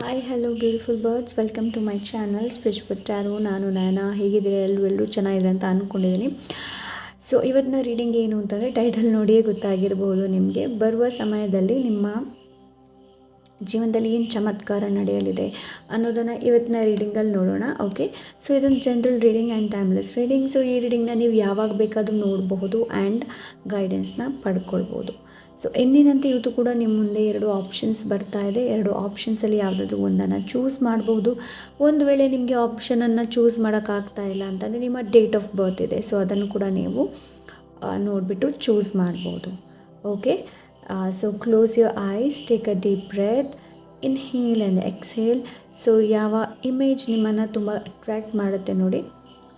Hi hello beautiful birds, welcome to my channel spiritual tarot. ನಾನು ನಯನ. ಹೇಗಿದ್ದೀರಾ? ಎಲ್ಲರೂ ಚೆನ್ನಾಗಿದೆ ಅಂತ ಅಂದ್ಕೊಂಡಿದ್ದೀನಿ. ಸೊ ಇವತ್ತಿನ ರೀಡಿಂಗ್ ಏನು ಅಂತಂದರೆ, ಟೈಟಲ್ ನೋಡಿಯೇ ಗೊತ್ತಾಗಿರ್ಬೋದು ನಿಮಗೆ. ಬರುವ ಸಮಯದಲ್ಲಿ ನಿಮ್ಮ ಜೀವನದಲ್ಲಿ ಏನು ಚಮತ್ಕಾರ ನಡೆಯಲಿದೆ ಅನ್ನೋದನ್ನು ಇವತ್ತಿನ ರೀಡಿಂಗಲ್ಲಿ ನೋಡೋಣ. ಓಕೆ, ಸೊ ಇದೊಂದು general reading and timeless reading. So ಈ ರೀಡಿಂಗ್ನ ನೀವು ಯಾವಾಗ ಬೇಕಾದರೂ ನೋಡಬಹುದು ಆ್ಯಂಡ್ ಗೈಡೆನ್ಸ್ನ ಪಡ್ಕೊಳ್ಬೋದು. ಸೊ ಎಂದಿನಂತೆ ಇವತ್ತು ಕೂಡ ನಿಮ್ಮ ಮುಂದೆ 2 ಆಪ್ಷನ್ಸ್ ಬರ್ತಾ ಇದೆ. 2 ಆಪ್ಷನ್ಸಲ್ಲಿ ಯಾವುದಾದ್ರೂ ಒಂದನ್ನು ಚೂಸ್ ಮಾಡ್ಬೋದು. ಒಂದು ವೇಳೆ ನಿಮಗೆ ಆಪ್ಷನನ್ನು ಚೂಸ್ ಮಾಡೋಕ್ಕಾಗ್ತಾ ಇಲ್ಲ ಅಂತಂದರೆ ನಿಮ್ಮ ಡೇಟ್ ಆಫ್ ಬರ್ತ್ ಇದೆ, ಸೊ ಅದನ್ನು ಕೂಡ ನೀವು ನೋಡಿಬಿಟ್ಟು ಚೂಸ್ ಮಾಡ್ಬೋದು. Okay, so close your eyes, take a deep breath, inhale and exhale. So ಯಾವ ಇಮೇಜ್ ನಿಮ್ಮನ್ನು ತುಂಬ ಅಟ್ರ್ಯಾಕ್ಟ್ ಮಾಡುತ್ತೆ ನೋಡಿ,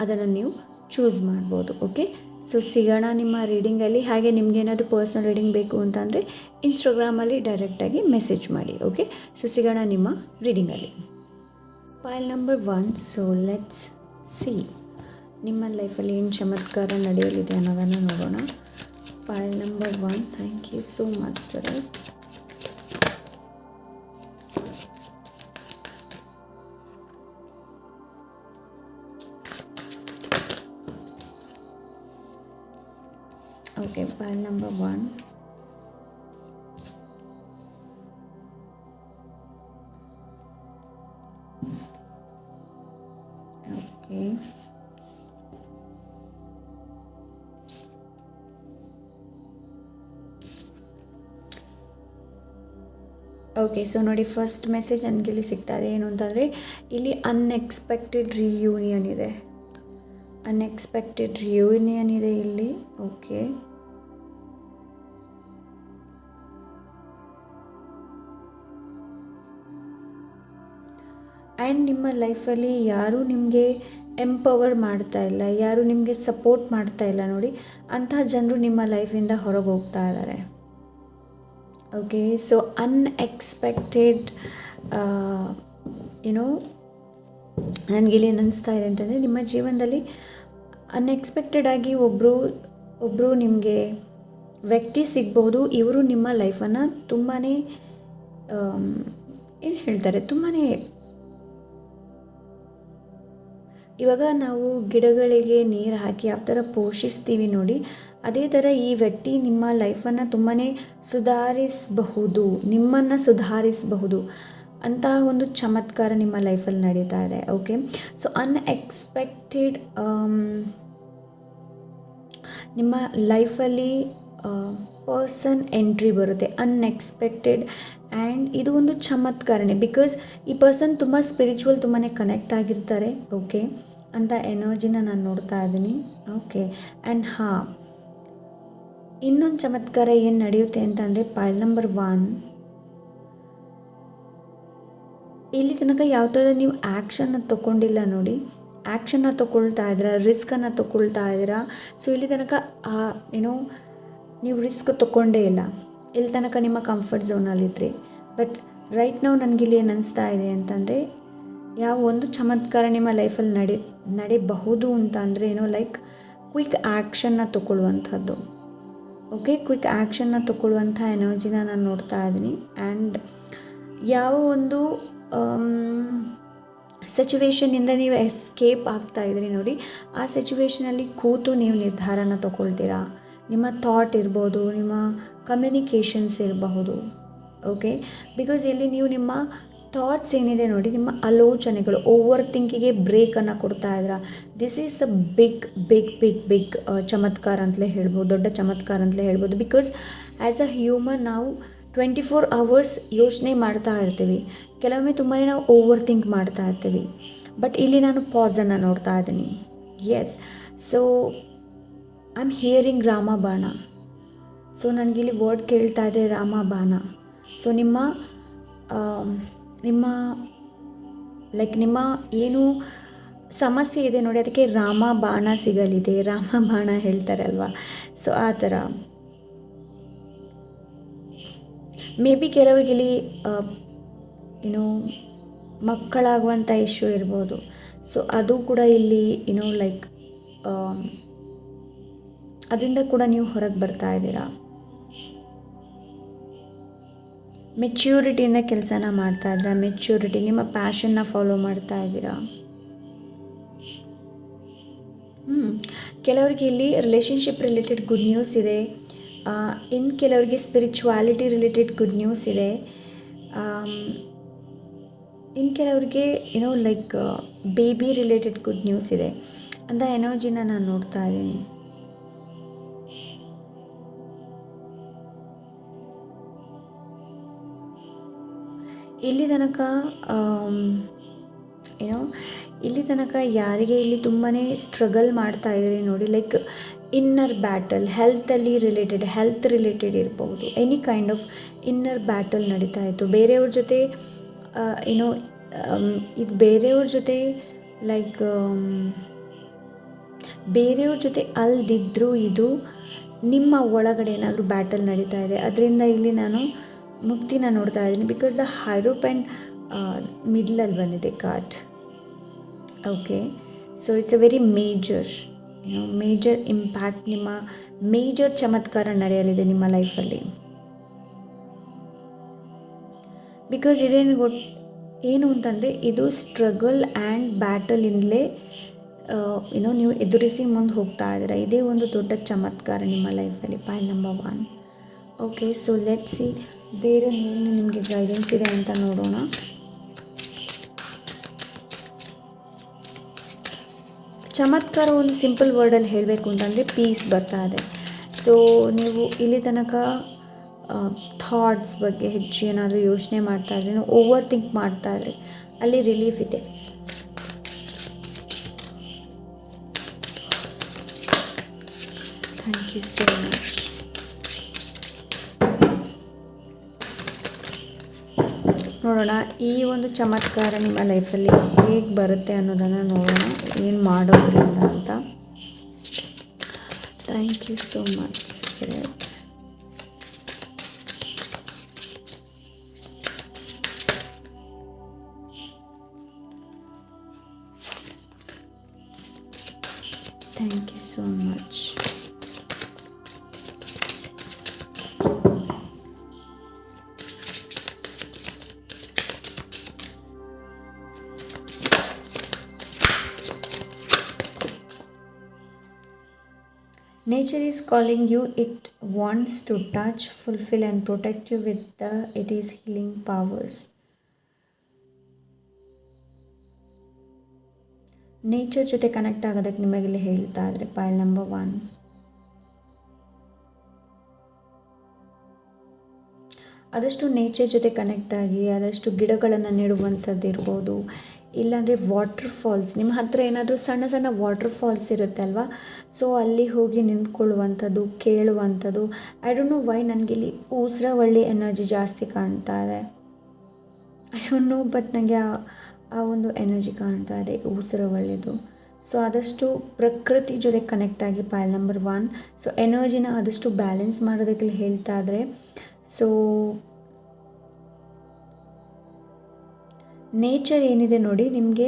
ಅದನ್ನು ನೀವು ಚೂಸ್ ಮಾಡ್ಬೋದು. ಓಕೆ, ಸೊ ಸಿಗೋಣ ನಿಮ್ಮ ರೀಡಿಂಗಲ್ಲಿ. ಹಾಗೆ ನಿಮಗೇನಾದರೂ ಪರ್ಸ್ನಲ್ ರೀಡಿಂಗ್ ಬೇಕು ಅಂತಂದರೆ ಇನ್ಸ್ಟಾಗ್ರಾಮಲ್ಲಿ ಡೈರೆಕ್ಟಾಗಿ ಮೆಸೇಜ್ ಮಾಡಿ. ಓಕೆ, ಸೊ ಸಿಗೋಣ ನಿಮ್ಮ ರೀಡಿಂಗಲ್ಲಿ. File number 1. So let's see ನಿಮ್ಮ ಲೈಫಲ್ಲಿ ಏನು ಚಮತ್ಕಾರ ನಡೆಯಲಿದೆ ಅನ್ನೋದನ್ನು ನೋಡೋಣ. File number 1. Thank you so much for it. Okay, pile number 1. Okay. Okay, so ನೋಡಿ, ಫಸ್ಟ್ ಮೆಸೇಜ್ ನನಗಿಲ್ಲಿ ಸಿಗ್ತಾ ಇದೆ. ಏನು ಅಂತಂದರೆ, ಇಲ್ಲಿ ಅನ್ಎಕ್ಸ್ಪೆಕ್ಟೆಡ್ ರಿಯೂನಿಯನ್ ಇದೆ. ಅನ್ಎಕ್ಸ್ಪೆಕ್ಟೆಡ್ ರಿಯೂನಿಯನ್ ಇದೆ ಇಲ್ಲಿ. ಓಕೆ, ಆ್ಯಂಡ್ ನಿಮ್ಮ ಲೈಫಲ್ಲಿ ಯಾರೂ ನಿಮಗೆ ಎಂಪವರ್ ಮಾಡ್ತಾ ಇಲ್ಲ, ಯಾರೂ ನಿಮಗೆ ಸಪೋರ್ಟ್ ಮಾಡ್ತಾ ಇಲ್ಲ ನೋಡಿ, ಅಂತಹ ಜನರು ನಿಮ್ಮ ಲೈಫಿಂದ ಹೊರಗೆ ಹೋಗ್ತಾ ಇದ್ದಾರೆ. ಓಕೆ, ಸೊ ಅನ್ಎಕ್ಸ್ಪೆಕ್ಟೆಡ್ ನನಗಿಲ್ಲಿ ಅನ್ನಿಸ್ತಾ ಇದೆ ಅಂತಂದರೆ, ನಿಮ್ಮ ಜೀವನದಲ್ಲಿ ಅನ್ಎಕ್ಸ್ಪೆಕ್ಟೆಡಾಗಿ ಒಬ್ಬರು ನಿಮಗೆ ವ್ಯಕ್ತಿ ಸಿಗ್ಬೋದು. ಇವರು ನಿಮ್ಮ ಲೈಫನ್ನು ತುಂಬಾ ಏನು ಹೇಳ್ತಾರೆ, ತುಂಬಾ ಇವಾಗ ನಾವು ಗಿಡಗಳಿಗೆ ನೀರು ಹಾಕಿ ಯಾವ ಥರ ಪೋಷಿಸ್ತೀವಿ ನೋಡಿ, ಅದೇ ಥರ ಈ ವ್ಯಕ್ತಿ ನಿಮ್ಮ ಲೈಫನ್ನು ತುಂಬಾ ಸುಧಾರಿಸಬಹುದು, ನಿಮ್ಮನ್ನು ಸುಧಾರಿಸಬಹುದು ಅಂತಹ ಒಂದು ಚಮತ್ಕಾರ ನಿಮ್ಮ ಲೈಫಲ್ಲಿ ನಡೀತಾ ಇದೆ. ಓಕೆ, ಸೊ ಅನ್ಎಕ್ಸ್ಪೆಕ್ಟೆಡ್ ನಿಮ್ಮ ಲೈಫಲ್ಲಿ ಪರ್ಸನ್ ಎಂಟ್ರಿ ಬರುತ್ತೆ, ಅನ್ಎಕ್ಸ್ಪೆಕ್ಟೆಡ್. ಆ್ಯಂಡ್ ಇದು ಒಂದು ಚಮತ್ಕಾರನೇ, ಬಿಕಾಸ್ ಈ ಪರ್ಸನ್ ತುಂಬ ಸ್ಪಿರಿಚುವಲ್, ತುಂಬಾ ಕನೆಕ್ಟ್ ಆಗಿರ್ತಾರೆ. ಓಕೆ, ಅಂತ ಎನರ್ಜಿನ ನಾನು ನೋಡ್ತಾ ಇದ್ದೀನಿ. ಓಕೆ, ಆ್ಯಂಡ್ ಇನ್ನೊಂದು ಚಮತ್ಕಾರ ಏನು ನಡೆಯುತ್ತೆ ಅಂತಂದರೆ, ಪೈಲ್ ನಂಬರ್ 1. ಇಲ್ಲಿ ತನಕ ಯಾವ ಥರ ನೀವು ಆ್ಯಕ್ಷನ್ನ ತೊಗೊಂಡಿಲ್ಲ ನೋಡಿ, ಆ್ಯಕ್ಷನ್ನ ತೊಗೊಳ್ತಾ ಇದ್ದೀರಾ, ರಿಸ್ಕನ್ನು ತೊಗೊಳ್ತಾ ಇದ್ದೀರಾ. ಸೊ ಇಲ್ಲಿ ತನಕ ನೀವು ರಿಸ್ಕ್ ತೊಗೊಂಡೇ ಇಲ್ಲ. ಇಲ್ಲಿ ತನಕ ನಿಮ್ಮ ಕಂಫರ್ಟ್ ಝೋನಲ್ಲಿದ್ರಿ. ಬಟ್ ರೈಟ್ ನಾವು ನನಗಿಲ್ಲಿ ಏನು ಅನ್ನಿಸ್ತಾ ಇದೆ ಅಂತಂದರೆ, ಯಾವ ಒಂದು ಚಮತ್ಕಾರ ನಿಮ್ಮ ಲೈಫಲ್ಲಿ ನಡೀಬಹುದು ಅಂತ ಅಂದರೆ ಲೈಕ್ ಕ್ವಿಕ್ ಆ್ಯಕ್ಷನ್ನ ತೊಗೊಳ್ಳುವಂಥದ್ದು. ಓಕೆ, ಕ್ವಿಕ್ ಆ್ಯಕ್ಷನ್ನ ತೊಗೊಳ್ಳುವಂಥ ಎನರ್ಜಿನ ನಾನು ನೋಡ್ತಾ ಇದ್ದೀನಿ. ಆ್ಯಂಡ್ ಯಾವ ಒಂದು ಸಿಚುವೇಷನಿಂದ ನೀವು ಎಸ್ಕೇಪ್ ಆಗ್ತಾ ಇದ್ರಿ ನೋಡಿ, ಆ ಸಿಚುವೇಷನಲ್ಲಿ ಕೂತು ನೀವು ನಿರ್ಧಾರನ ತೊಗೊಳ್ತೀರಾ. ನಿಮ್ಮ ಥಾಟ್ ಇರ್ಬೋದು, ನಿಮ್ಮ ಕಮ್ಯುನಿಕೇಷನ್ಸ್ ಇರಬಹುದು. ಓಕೆ, ಬಿಕಾಸ್ ಇಲ್ಲಿ ನೀವು ನಿಮ್ಮ ಥಾಟ್ಸ್ ಏನಿದೆ ನೋಡಿ, ನಿಮ್ಮ ಆಲೋಚನೆಗಳು, ಓವರ್ ಥಿಂಕಿಗೆ ಬ್ರೇಕನ್ನು ಕೊಡ್ತಾ ಇದ್ದೀರಾ. ದಿಸ್ ಈಸ್ ದ ಬಿಗ್ ಚಮತ್ಕಾರ ಅಂತಲೇ ಹೇಳ್ಬೋದು, ದೊಡ್ಡ ಚಮತ್ಕಾರ ಅಂತಲೇ ಹೇಳ್ಬೋದು. ಬಿಕಾಸ್ ಆ್ಯಸ್ ಅ ಹ್ಯೂಮನ್ ನಾವು 24 hours ಯೋಚನೆ ಮಾಡ್ತಾ ಇರ್ತೀವಿ. ಕೆಲವೊಮ್ಮೆ ತುಂಬಾ ನಾವು ಓವರ್ ಥಿಂಕ್ ಮಾಡ್ತಾ ಇರ್ತೀವಿ. ಬಟ್ ಇಲ್ಲಿ ನಾನು ಪಾಸನ್ನು ನೋಡ್ತಾ ಇದ್ದೀನಿ. Yes, so I am hearing ರಾಮಬಾಣ. ಸೊ ನನಗಿಲ್ಲಿ ವರ್ಡ್ ಕೇಳ್ತಾ ಇದೆ ರಾಮಬಾಣ. ಸೊ ನಿಮ್ಮ ಏನು ಸಮಸ್ಯೆ ಇದೆ ನೋಡಿ, ಅದಕ್ಕೆ ರಾಮಬಾಣ ಸಿಗಲಿದೆ. ರಾಮಬಾಣ ಹೇಳ್ತಾರೆ ಅಲ್ವಾ, ಸೊ ಆ ಥರ. ಮೇ ಬಿ ಕೆಲವರಿಗೆ ಇಲ್ಲಿ ಮಕ್ಕಳಾಗುವಂಥ ಇಶ್ಯೂ ಇರ್ಬೋದು. ಸೊ ಅದು ಕೂಡ ಇಲ್ಲಿ ಲೈಕ್ ಅದರಿಂದ ಕೂಡ ನೀವು ಹೊರಗೆ ಬರ್ತಾ ಇದ್ದೀರಾ. ಮೆಚ್ಯೂರಿಟಿಯಿಂದ ಕೆಲಸನ ಮಾಡ್ತಾ ಇದ್ದೀರಾ, ಮೆಚ್ಯೂರಿಟಿ, ನಿಮ್ಮ ಪ್ಯಾಷನ್ನ ಫಾಲೋ ಮಾಡ್ತಾ ಇದ್ದೀರಾ. ಕೆಲವರಿಗೆ ಇಲ್ಲಿ ರಿಲೇಷನ್ಶಿಪ್ ರಿಲೇಟೆಡ್ ಗುಡ್ ನ್ಯೂಸ್ ಇದೆ. ಇನ್ನು ಕೆಲವರಿಗೆ ಸ್ಪಿರಿಚುವಾಲಿಟಿ ರಿಲೇಟೆಡ್ ಗುಡ್ ನ್ಯೂಸ್ ಇದೆ. ಇನ್ನು ಕೆಲವರಿಗೆ like baby related good news ಇದೆ ಅಂತ ಎನರ್ಜಿನ ನಾನು ನೋಡ್ತಾ ಇದ್ದೀನಿ. ಇಲ್ಲಿ ತನಕ ಯಾರಿಗೆ ಇಲ್ಲಿ ತುಂಬಾ ಸ್ಟ್ರಗಲ್ ಮಾಡ್ತಾ ಇದ್ದೀರಿ ನೋಡಿ, like inner battle, health related ಇರ್ಬೋದು, any kind of inner battle ನಡೀತಾ ಇತ್ತು. ಬೇರೆಯವ್ರ ಜೊತೆ ಇದು ಬೇರೆಯವ್ರ ಜೊತೆ ಲೈಕ್ ಬೇರೆಯವ್ರ ಜೊತೆ ಅಲ್ದಿದ್ರೂ ಇದು ನಿಮ್ಮ ಒಳಗಡೆ ಏನಾದರೂ ಬ್ಯಾಟಲ್ ನಡೀತಾ ಇದೆ. ಅದರಿಂದ ಇಲ್ಲಿ ನಾನು ಮುಕ್ತಿನ ನೋಡ್ತಾ ಇದ್ದೀನಿ. ಬಿಕಾಸ್ ದ ಹೈರೋಪೆನ್ ಮಿಡ್ಲಲ್ಲಿ ಬಂದಿದೆ card. Okay, so it's a very major impact, ನಿಮ್ಮ ಮೇಜರ್ ಚಮತ್ಕಾರ ನಡೆಯಲಿದೆ ನಿಮ್ಮ ಲೈಫಲ್ಲಿ. ಬಿಕಾಸ್ ಏನು ಅಂತಂದರೆ ಇದು ಸ್ಟ್ರಗಲ್ ಆ್ಯಂಡ್ ಬ್ಯಾಟಲಿಂದಲೇ ನೀವು ಎದುರಿಸಿ ಮುಂದೆ ಹೋಗ್ತಾ ಇದ್ದೀರಾ. ಇದೇ ಒಂದು ದೊಡ್ಡ ಚಮತ್ಕಾರ ನಿಮ್ಮ ಲೈಫಲ್ಲಿ. Point number 1. Okay, so let's see ಬೇರೆ ಏನು ನಿಮಗೆ ಗೈಡೆನ್ಸ್ ಇದೆ ಅಂತ ನೋಡೋಣ. ಚಮತ್ಕಾರ ಒಂದು ಸಿಂಪಲ್ ವರ್ಡಲ್ಲಿ ಹೇಳಬೇಕು ಅಂತಂದರೆ ಪೀಸ್ ಬರ್ತಾ ಇದೆ. ಸೊ ನೀವು ಇಲ್ಲಿ ತನಕ ಥಾಟ್ಸ್ ಬಗ್ಗೆ ಹೆಚ್ಚು ಏನಾದರೂ ಯೋಚನೆ ಮಾಡ್ತಾ ಇದ್ರಿ, ನೀವು ಓವರ್ ಥಿಂಕ್ ಮಾಡ್ತಾ ಇದ್ರಿ, ಅಲ್ಲಿ ರಿಲೀಫ್ ಇದೆ. Thank you so much. ನೋಡೋಣ ಈ ಒಂದು ಚಮತ್ಕಾರ ನಿಮ್ಮ ಲೈಫಲ್ಲಿ ಹೇಗೆ ಬರುತ್ತೆ ಅನ್ನೋದನ್ನು ನೋಡೋಣ, ಏನು ಮಾಡೋದ್ರಿಂದ ಅಂತ. Thank you so much. Thank you so much. Nature is calling you. It wants to touch, fulfill and protect you with its healing powers. Nature ಜೊತೆ ಕನೆಕ್ಟ್ ಆಗೋದಕ್ಕೆ ನಿಮಗಿಲ್ಲಿ ಹೇಳ್ತಾ ಇದ್ರೆ ಪಾಯಿಂಟ್ ನಂಬರ್ 1. ಆದಷ್ಟು ನೇಚರ್ ಜೊತೆ ಕನೆಕ್ಟ್ ಆಗಿ ಆದಷ್ಟು ಗಿಡಗಳನ್ನು ನೆಡುವಂಥದ್ದು ಇರ್ಬೋದು, ಇಲ್ಲಾಂದರೆ ವಾಟರ್ ಫಾಲ್ಸ್, ನಿಮ್ಮ ಹತ್ರ ಏನಾದರೂ ಸಣ್ಣ ಸಣ್ಣ ವಾಟರ್ ಫಾಲ್ಸ್ ಇರುತ್ತೆ ಅಲ್ವಾ, ಸೊ ಅಲ್ಲಿ ಹೋಗಿ ನಿಂತ್ಕೊಳ್ಳುವಂಥದ್ದು, ಕೇಳುವಂಥದ್ದು. ಐ ಡೋಂಟ್ ನೋ ವೈ ನನಗಿಲ್ಲಿ ಊಸರವಳ್ಳಿ ಎನರ್ಜಿ ಜಾಸ್ತಿ ಕಾಣ್ತಾ ಇದೆ. ಐ ಡೋಂಟ್ ನೋ, ಬಟ್ ನನಗೆ ಆ ಒಂದು ಎನರ್ಜಿ ಕಾಣ್ತಾ ಇದೆ ಊಸರವಳ್ಳಿದು. ಸೊ ಆದಷ್ಟು ಪ್ರಕೃತಿ ಜೊತೆ ಕನೆಕ್ಟ್ ಆಗಿ ಪಾಯಿಂಟ್ ನಂಬರ್ 1. ಸೊ ಎನರ್ಜಿನ ಆದಷ್ಟು ಬ್ಯಾಲೆನ್ಸ್ ಮಾಡೋದಕ್ಕೆ ಹೇಳ್ತಾ ಇದ್ರೆ, ಸೊ ನೇಚರ್ ಏನಿದೆ ನೋಡಿ ನಿಮಗೆ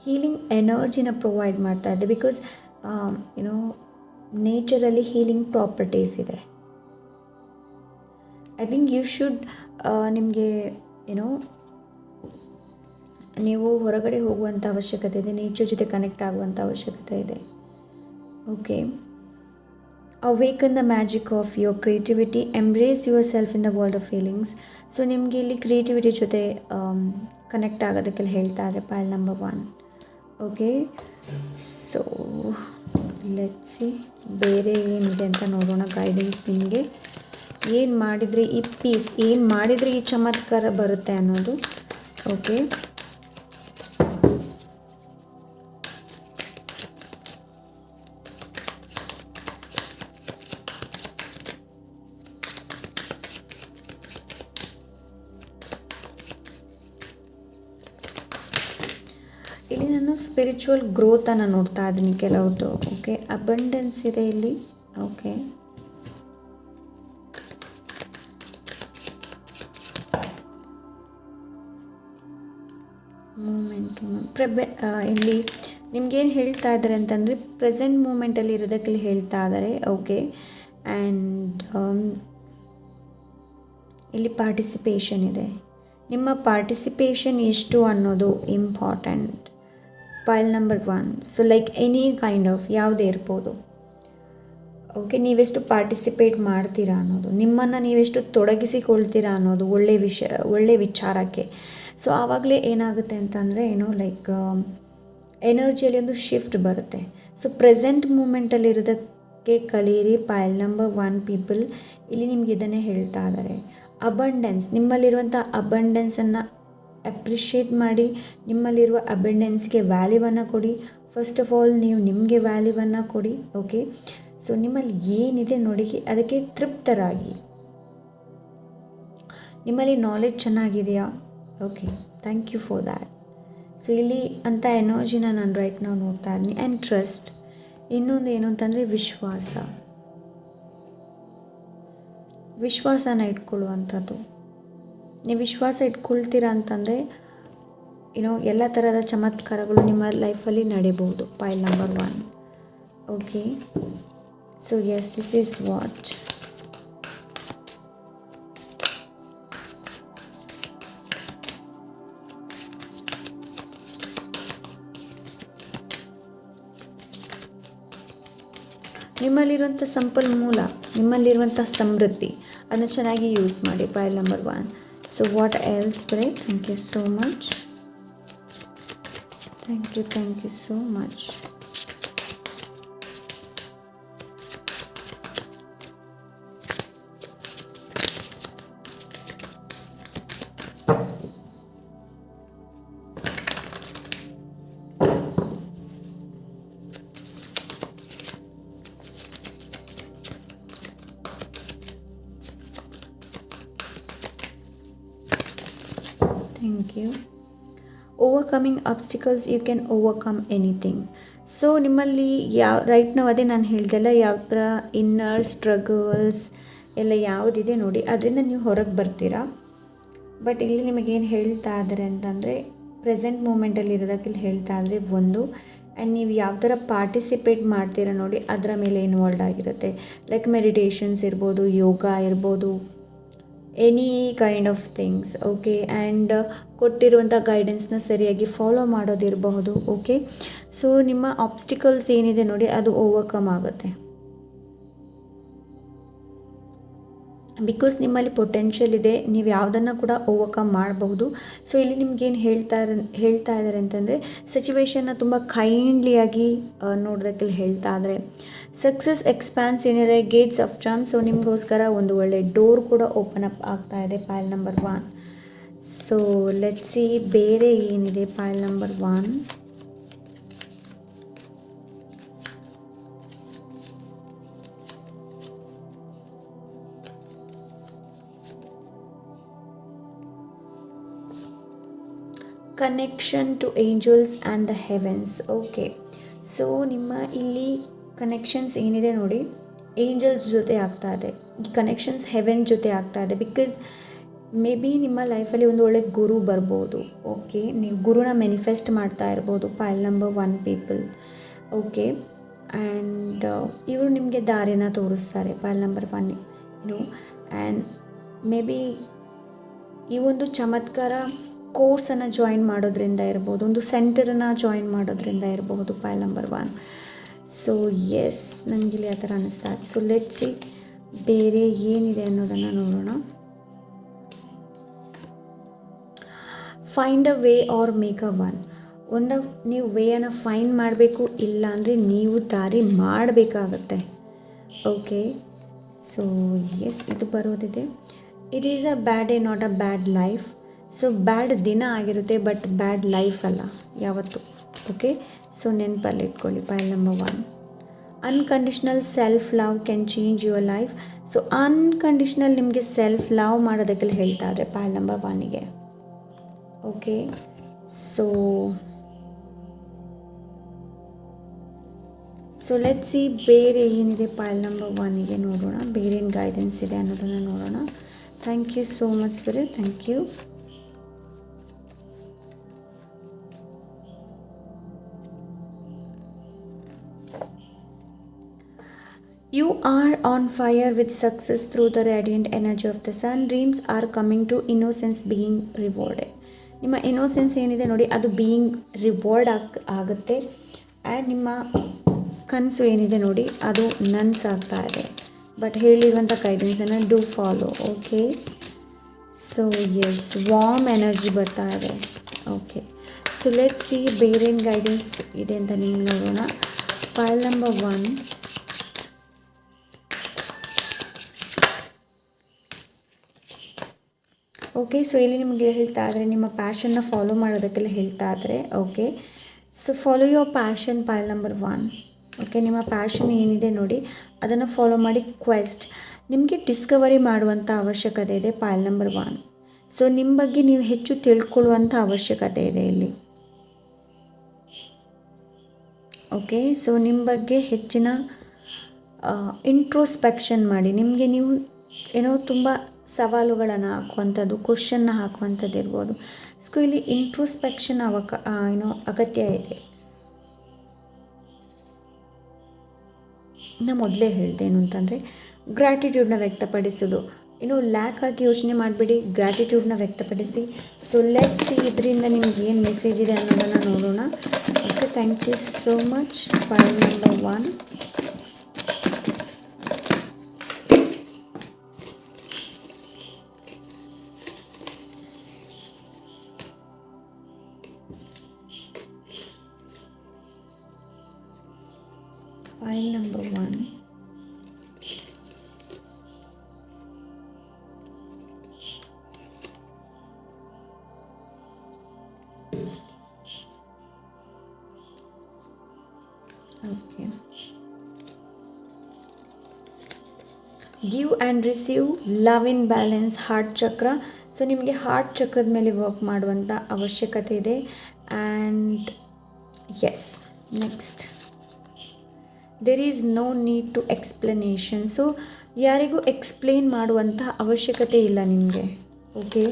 ಹೀಲಿಂಗ್ ಎನರ್ಜಿನ ಪ್ರೊವೈಡ್ ಮಾಡ್ತಾ ಇದೆ. ಬಿಕಾಸ್ ನೇಚರಲ್ಲಿ ಹೀಲಿಂಗ್ ಪ್ರಾಪರ್ಟೀಸ್ ಇದೆ. ಐ ಥಿಂಕ್ ಯು ಶುಡ್ ನಿಮಗೆ ನೀವು ಹೊರಗಡೆ ಹೋಗುವಂಥ ಅವಶ್ಯಕತೆ ಇದೆ, ನೇಚರ್ ಜೊತೆ ಕನೆಕ್ಟ್ ಆಗುವಂಥ ಅವಶ್ಯಕತೆ ಇದೆ. Okay, awaken the magic of your creativity, embrace your self in the world of feelings. So ನಿಮಗೆ ಇಲ್ಲಿ ಕ್ರಿಯೇಟಿವಿಟಿ ಜೊತೆ ಕನೆಕ್ಟ್ ಆಗೋದಕ್ಕೆಲ್ಲ ಹೇಳ್ತಾ ಇದ್ದಾರೆ point number 1. Okay, so let's see ಬೇರೆ ಏನಿದೆ ಅಂತ ನೋಡೋಣ. ಗೈಡೆನ್ಸ್ ನಿಮಗೆ ಏನು ಮಾಡಿದರೆ ಈ ಪೀಸ್, ಏನು ಮಾಡಿದರೆ ಈ ಚಮತ್ಕಾರ ಬರುತ್ತೆ ಅನ್ನೋದು. ಓಕೆ, ಇಲ್ಲಿ ನಾನು ಸ್ಪಿರಿಚುವಲ್ ಗ್ರೋತನ್ನು ನೋಡ್ತಾ ಇದ್ದೀನಿ ಕೆಲವ್ರದ್ದು. ಓಕೆ, ಅಬಂಡೆನ್ಸ್ ಇದೆ ಇಲ್ಲಿ. ಓಕೆ, ಇಲ್ಲಿ ನಿಮ್ಗೇನು ಹೇಳ್ತಾ ಇದ್ದಾರೆ ಅಂತಂದರೆ ಪ್ರೆಸೆಂಟ್ ಮೂಮೆಂಟಲ್ಲಿ ಇರೋದಕ್ಕೆ ಇಲ್ಲಿ ಹೇಳ್ತಾ ಇದ್ದಾರೆ. ಓಕೆ, ಆ್ಯಂಡ್ ಇಲ್ಲಿ ಪಾರ್ಟಿಸಿಪೇಷನ್ ಇದೆ. ನಿಮ್ಮ ಪಾರ್ಟಿಸಿಪೇಷನ್ ಎಷ್ಟು ಅನ್ನೋದು important. ಪೈಲ್ number 1. So like any kind of ಯಾವುದೇ ಇರ್ಬೋದು. ಓಕೆ, ನೀವೆಷ್ಟು ಪಾರ್ಟಿಸಿಪೇಟ್ ಮಾಡ್ತೀರಾ ಅನ್ನೋದು, ನಿಮ್ಮನ್ನು ನೀವೆಷ್ಟು ತೊಡಗಿಸಿಕೊಳ್ತೀರಾ ಅನ್ನೋದು ಒಳ್ಳೆ ವಿಚಾರಕ್ಕೆ. ಸೊ ಆವಾಗಲೇ ಏನಾಗುತ್ತೆ ಅಂತಂದರೆ ಲೈಕ್ ಎನರ್ಜಿಯಲ್ಲಿ ಒಂದು ಶಿಫ್ಟ್ ಬರುತ್ತೆ. ಸೊ ಪ್ರೆಸೆಂಟ್ ಮೂಮೆಂಟಲ್ಲಿ ಇರೋದಕ್ಕೆ ಕಲೀರಿ. ಪೈಲ್ ನಂಬರ್ 1 ಪೀಪಲ್ ಇಲ್ಲಿ ನಿಮ್ಗೆ ಇದನ್ನೇ ಹೇಳ್ತಾ ಇದ್ದಾರೆ. ಅಬಂಡೆನ್ಸ್, ನಿಮ್ಮಲ್ಲಿರುವಂಥ ಅಬಂಡೆನ್ಸನ್ನು ಅಪ್ರಿಷಿಯೇಟ್ ಮಾಡಿ, ನಿಮ್ಮಲ್ಲಿರುವ ಅಬಂಡೆನ್ಸ್ಗೆ ವ್ಯಾಲ್ಯೂವನ್ನು ಕೊಡಿ. ಫಸ್ಟ್ ಆಫ್ ಆಲ್ ನೀವು ನಿಮಗೆ ವ್ಯಾಲ್ಯೂವನ್ನು ಕೊಡಿ. ಓಕೆ, ಸೊ ನಿಮ್ಮಲ್ಲಿ ಏನಿದೆ ನೋಡಿ ಅದಕ್ಕೆ ತೃಪ್ತರಾಗಿ. ನಿಮ್ಮಲ್ಲಿ ನಾಲೆಡ್ಜ್ ಚೆನ್ನಾಗಿದೆಯಾ? Okay, thank you for that. So ಇಲ್ಲಿ ಅಂಥ ಎನರ್ಜಿನ ನಾನು ರೈಟ್ ನಾವು ನೋಡ್ತಾ ಇದ್ದೀನಿ. And trust. ಇನ್ನೊಂದು ಏನು ಅಂತಂದರೆ ವಿಶ್ವಾಸನ ಇಟ್ಕೊಳ್ಳುವಂಥದ್ದು. ನೀವು ವಿಶ್ವಾಸ ಇಟ್ಕೊಳ್ತೀರಾ ಅಂತಂದರೆ ಎಲ್ಲ ಥರದ ಚಮತ್ಕಾರಗಳು ನಿಮ್ಮ ಲೈಫಲ್ಲಿ ನಡೀಬಹುದು. Pile number 1. Okay, so yes, this is what. ನಿಮ್ಮಲ್ಲಿರುವಂಥ ಸಂಪನ್ಮೂಲ, ನಿಮ್ಮಲ್ಲಿರುವಂಥ ಸಮೃದ್ಧಿ ಅದನ್ನು ಚೆನ್ನಾಗಿ ಯೂಸ್ ಮಾಡಿ. Pile number 1. So what else spirit? Thank you so much. Thank you so much. Thank you. Overcoming obstacles, you can overcome anything. So ನಿಮ್ಮಲ್ಲಿ right ನಾವು ಅದೇ ನಾನು ಹೇಳ್ದೆಲ್ಲ ಯಾವ ಥರ ಇನ್ನರ್ ಸ್ಟ್ರಗಲ್ಸ್ ಎಲ್ಲ ಯಾವುದಿದೆ ನೋಡಿ, ಅದರಿಂದ ನೀವು ಹೊರಗೆ ಬರ್ತೀರಾ. ಬಟ್ ಇಲ್ಲಿ ನಿಮಗೇನು ಹೇಳ್ತಾ ಇದ್ದಾರೆ ಅಂತಂದರೆ ಪ್ರೆಸೆಂಟ್ ಮೂಮೆಂಟಲ್ಲಿ ಇರೋದಕ್ಕೆ ಇಲ್ಲಿ ಹೇಳ್ತಾ ಇದ್ದಾರೆ ಒಂದು. ಆ್ಯಂಡ್ ನೀವು ಯಾವ ಥರ ಪಾರ್ಟಿಸಿಪೇಟ್ ಮಾಡ್ತೀರಾ ನೋಡಿ ಅದರ ಮೇಲೆ ಇನ್ವಾಲ್ವ್ ಆಗಿರುತ್ತೆ. ಲೈಕ್ ಮೆಡಿಟೇಷನ್ಸ್ ಇರ್ಬೋದು, ಯೋಗ ಇರ್ಬೋದು, any kind of things. Okay, and ಕೊಟ್ಟಿರುವಂಥ ಗೈಡೆನ್ಸ್ನ ಸರಿಯಾಗಿ ಫಾಲೋ ಮಾಡೋದಿರಬಹುದು. ಓಕೆ, ಸೊ ನಿಮ್ಮ ಆಬ್ಸ್ಟಿಕಲ್ಸ್ ಏನಿದೆ ನೋಡಿ ಅದು ಓವರ್ಕಮ್ ಆಗುತ್ತೆ. ಬಿಕಾಸ್ ನಿಮ್ಮಲ್ಲಿ ಪೊಟೆನ್ಷಿಯಲ್ ಇದೆ, ನೀವು ಯಾವುದನ್ನು ಕೂಡ ಓವರ್ಕಮ್ ಮಾಡಬಹುದು. ಸೊ ಇಲ್ಲಿ ನಿಮ್ಗೇನು ಹೇಳ್ತಾ ಇದ್ದಾರೆ ಅಂತಂದರೆ ಸಿಚುವೇಶನ್ನ ತುಂಬ ಕೈಂಡ್ಲಿಯಾಗಿ ನೋಡೋದಕ್ಕೆ ಹೇಳ್ತಾ ಇದ್ದಾರೆ. ಸಕ್ಸಸ್ ಎಕ್ಸ್ಪ್ಯಾನ್ಸ್ ಏನಿದೆ ಗೇಟ್ಸ್ ಆಫ್ ಚಾಮ್. ಸೊ ನಿಮಗೋಸ್ಕರ ಒಂದು ಒಳ್ಳೆ ಡೋರ್ ಕೂಡ ಓಪನ್ ಅಪ್ ಆಗ್ತಾ ಇದೆ. Pile number 1. So let's see ಬೇರೆ ಏನಿದೆ pile number 1. Connection to angels and the heavens. Okay, so ನಿಮ್ಮ ಇಲ್ಲಿ ಕನೆಕ್ಷನ್ಸ್ ಏನಿದೆ ನೋಡಿ ಏಂಜಲ್ಸ್ ಜೊತೆ ಆಗ್ತಾ ಇದೆ. ಈ ಕನೆಕ್ಷನ್ಸ್ ಹೆವೆನ್ ಜೊತೆ ಆಗ್ತಾ ಇದೆ. ಬಿಕಾಸ್ ಮೇ ಬಿ ನಿಮ್ಮ ಲೈಫಲ್ಲಿ ಒಂದು ಒಳ್ಳೆ ಗುರು ಬರ್ಬೋದು. ಓಕೆ, ನೀವು ಗುರುನ ಮ್ಯಾನಿಫೆಸ್ಟ್ ಮಾಡ್ತಾ ಇರ್ಬೋದು. ಪೈಲ್ ನಂಬರ್ 1 ಪೀಪಲ್. ಓಕೆ, ಆ್ಯಂಡ್ ಇವರು ನಿಮಗೆ ದಾರಿನ ತೋರಿಸ್ತಾರೆ. ಪೈಲ್ ನಂಬರ್ 1 ಆ್ಯಂಡ್ ಮೇ ಬಿ ಈ ಒಂದು ಚಮತ್ಕಾರ ಕೋರ್ಸನ್ನು ಜಾಯಿನ್ ಮಾಡೋದ್ರಿಂದ ಇರ್ಬೋದು, ಒಂದು ಸೆಂಟರನ್ನು ಜಾಯಿನ್ ಮಾಡೋದ್ರಿಂದ ಇರಬಹುದು. ಪೈಲ್ ನಂಬರ್ 1. ಸೊ ಎಸ್, ನನಗಿಲ್ಲಿ ಆ ಥರ ಅನ್ನಿಸ್ತಾ ಇದೆ. ಸೊ ಲೆಟ್ಸ್ ಸಿ ಬೇರೆ ಏನಿದೆ ಅನ್ನೋದನ್ನು ನೋಡೋಣ. Find a way or make a one. ನೀವು ವೇಯನ್ನು ಫೈಂಡ್ ಮಾಡಬೇಕು, ಇಲ್ಲ ಅಂದರೆ ನೀವು ದಾರಿ ಮಾಡಬೇಕಾಗತ್ತೆ. ಓಕೆ, ಸೊ ಎಸ್, ಇದು ಬರೋದಿದೆ. It is a bad day, not a bad life. So bad ದಿನ ಆಗಿರುತ್ತೆ, ಬಟ್ ಬ್ಯಾಡ್ ಲೈಫ್ ಅಲ್ಲ ಯಾವತ್ತು. ಓಕೆ, ಸೊ ನೆನಪಲ್ಲಿ ಇಟ್ಕೊಳ್ಳಿ. Pile number 1. Unconditional self love can change your life. So unconditional ನಿಮಗೆ ಸೆಲ್ಫ್ ಲವ್ ಮಾಡೋದಕ್ಕೆ ಹೇಳ್ತಾ ಇದ್ದಾರೆ ಪೈಲ್ ನಂಬರ್ 1ಗೆ. ಓಕೆ, ಸೊ ಲೆಟ್ಸ್ ಸಿ ಬೇರೆ ಏನಿದೆ ಪೈಲ್ ನಂಬರ್ 1ಗೆ ನೋಡೋಣ. ಬೇರೆ ಏನು ಗೈಡೆನ್ಸ್ ಇದೆ ಅನ್ನೋದನ್ನು ನೋಡೋಣ. Thank you so much spirit. Thank you. You are on fire with success through the radiant energy of the sun. Dreams are coming to innocence being rewarded. ನಿಮ್ಮ innocence ಏನಿದೆ ನೋಡಿ ಅದು ಬೀಯಿಂಗ್ ರಿವಾರ್ಡ್ ಆಗುತ್ತೆ. And ನಿಮ್ಮ ಕನಸು ಏನಿದೆ ನೋಡಿ ಅದು ನನ್ಸಾಗ್ತಾ ಇದೆ. ಬಟ್ ಹೇಳಿರುವಂಥ ಗೈಡೆನ್ಸನ್ನು do follow. Okay, so yes, warm energy ಬರ್ತಾ ಇದೆ. ಓಕೆ, ಸೊ ಲೆಟ್ ಸಿ ಬೇರೇನು ಗೈಡೆನ್ಸ್ ಇದೆ ಅಂತ ನಿಮ್ಗೆ ನೋಡೋಣ. File number 1. ಓಕೆ, ಸೊ ಇಲ್ಲಿ ನಿಮಗೆ ಹೇಳ್ತಾ ಇದ್ದಾರೆ ನಿಮ್ಮ ಪ್ಯಾಷನ್ನ ಫಾಲೋ ಮಾಡೋದಕ್ಕೆಲ್ಲ ಹೇಳ್ತಾ ಇದ್ದಾರೆ. Okay, so follow your passion, ಪೈಲ್ number 1. Okay, ನಿಮ್ಮ ಪ್ಯಾಷನ್ ಏನಿದೆ ನೋಡಿ ಅದನ್ನು ಫಾಲೋ ಮಾಡಿ. ಕ್ವೆಸ್ಟ್ ನಿಮಗೆ ಡಿಸ್ಕವರಿ ಮಾಡುವಂಥ ಅವಶ್ಯಕತೆ ಇದೆ, ಪೈಲ್ ನಂಬರ್ 1. ಸೊ ನಿಮ್ಮ ಬಗ್ಗೆ ನೀವು ಹೆಚ್ಚು ತಿಳ್ಕೊಳ್ಳುವಂಥ ಅವಶ್ಯಕತೆ ಇದೆ ಇಲ್ಲಿ. ಓಕೆ, ಸೊ ನಿಮ್ಮ ಬಗ್ಗೆ ಹೆಚ್ಚಿನ ಇಂಟ್ರೋಸ್ಪೆಕ್ಷನ್ ಮಾಡಿ. ನಿಮಗೆ ನೀವು ಏನೋ ತುಂಬ ಸವಾಲುಗಳನ್ನು ಹಾಕುವಂಥದ್ದು, ಕ್ವಶನ್ನ ಹಾಕುವಂಥದ್ದು ಇರ್ಬೋದು. ಸೊ ಇಲ್ಲಿ ಇಂಟ್ರೋಸ್ಪೆಕ್ಷನ್ ಅಗತ್ಯ ಇದೆ. ನಾ ಮೊದಲೇ ಹೇಳಿದೆ ಏನು ಅಂತಂದರೆ ಗ್ರ್ಯಾಟಿಟ್ಯೂಡ್ನ ವ್ಯಕ್ತಪಡಿಸೋದು. ಇನ್ನು ಲ್ಯಾಕ್ ಆಗಿ ಯೋಚನೆ ಮಾಡಿಬಿಡಿ, ಗ್ರ್ಯಾಟಿಟ್ಯೂಡ್ನ ವ್ಯಕ್ತಪಡಿಸಿ. ಸೊ ಲೆಟ್ ಸಿ ಇದರಿಂದ ನಿಮ್ಗೆ ಏನು ಮೆಸೇಜ್ ಇದೆ ಅನ್ನೋದನ್ನು ನೋಡೋಣ. Okay, thank you so much. File number 1. File number 1. Okay. Give and receive, love in balance, heart chakra. So ನಿಮಗೆ ಹಾರ್ಟ್ ಚಕ್ರದ ಮೇಲೆ ವರ್ಕ್ ಮಾಡುವಂಥ ಅವಶ್ಯಕತೆ ಇದೆ. And yes, next there is no need to explanation. So ಯಾರಿಗೂ explain ಮಾಡುವಂಥ ಅವಶ್ಯಕತೆ ಇಲ್ಲ ನಿಮಗೆ. Okay,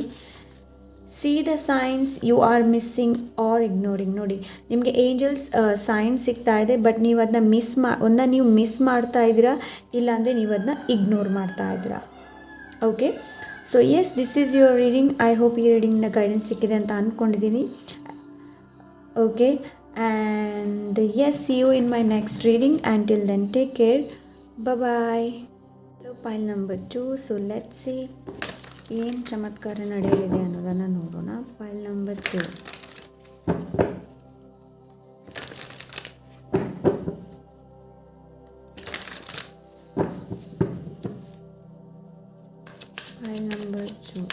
see the signs you are missing or ignoring. ನೋಡಿ, ನಿಮಗೆ ಏಂಜಲ್ಸ್ ಸೈನ್ಸ್ ಸಿಗ್ತಾ ಇದೆ, ಬಟ್ ನೀವು ಅದನ್ನ ನೀವು ಮಿಸ್ ಮಾಡ್ತಾ ಇದ್ದೀರಾ, ಇಲ್ಲಾಂದರೆ ನೀವು ಅದನ್ನ ಇಗ್ನೋರ್ ಮಾಡ್ತಾ ಇದ್ದೀರಾ. Okay, so yes, this is your reading. I hope ಈ ರೀಡಿಂಗ್ನ ಗೈಡೆನ್ಸ್ ಸಿಕ್ಕಿದೆ ಅಂತ ಅಂದ್ಕೊಂಡಿದ್ದೀನಿ. Okay, and yes, see you in my next reading. Until then, take care. Bye bye. Hello, pile number 2. So let's see ಏನು ಚಮತ್ಕಾರ ನಡೆಯಲಿದೆ ಅನ್ನೋದನ್ನು ನೋಡೋಣ. ಪೈಲ್ number 2. Pile number 2.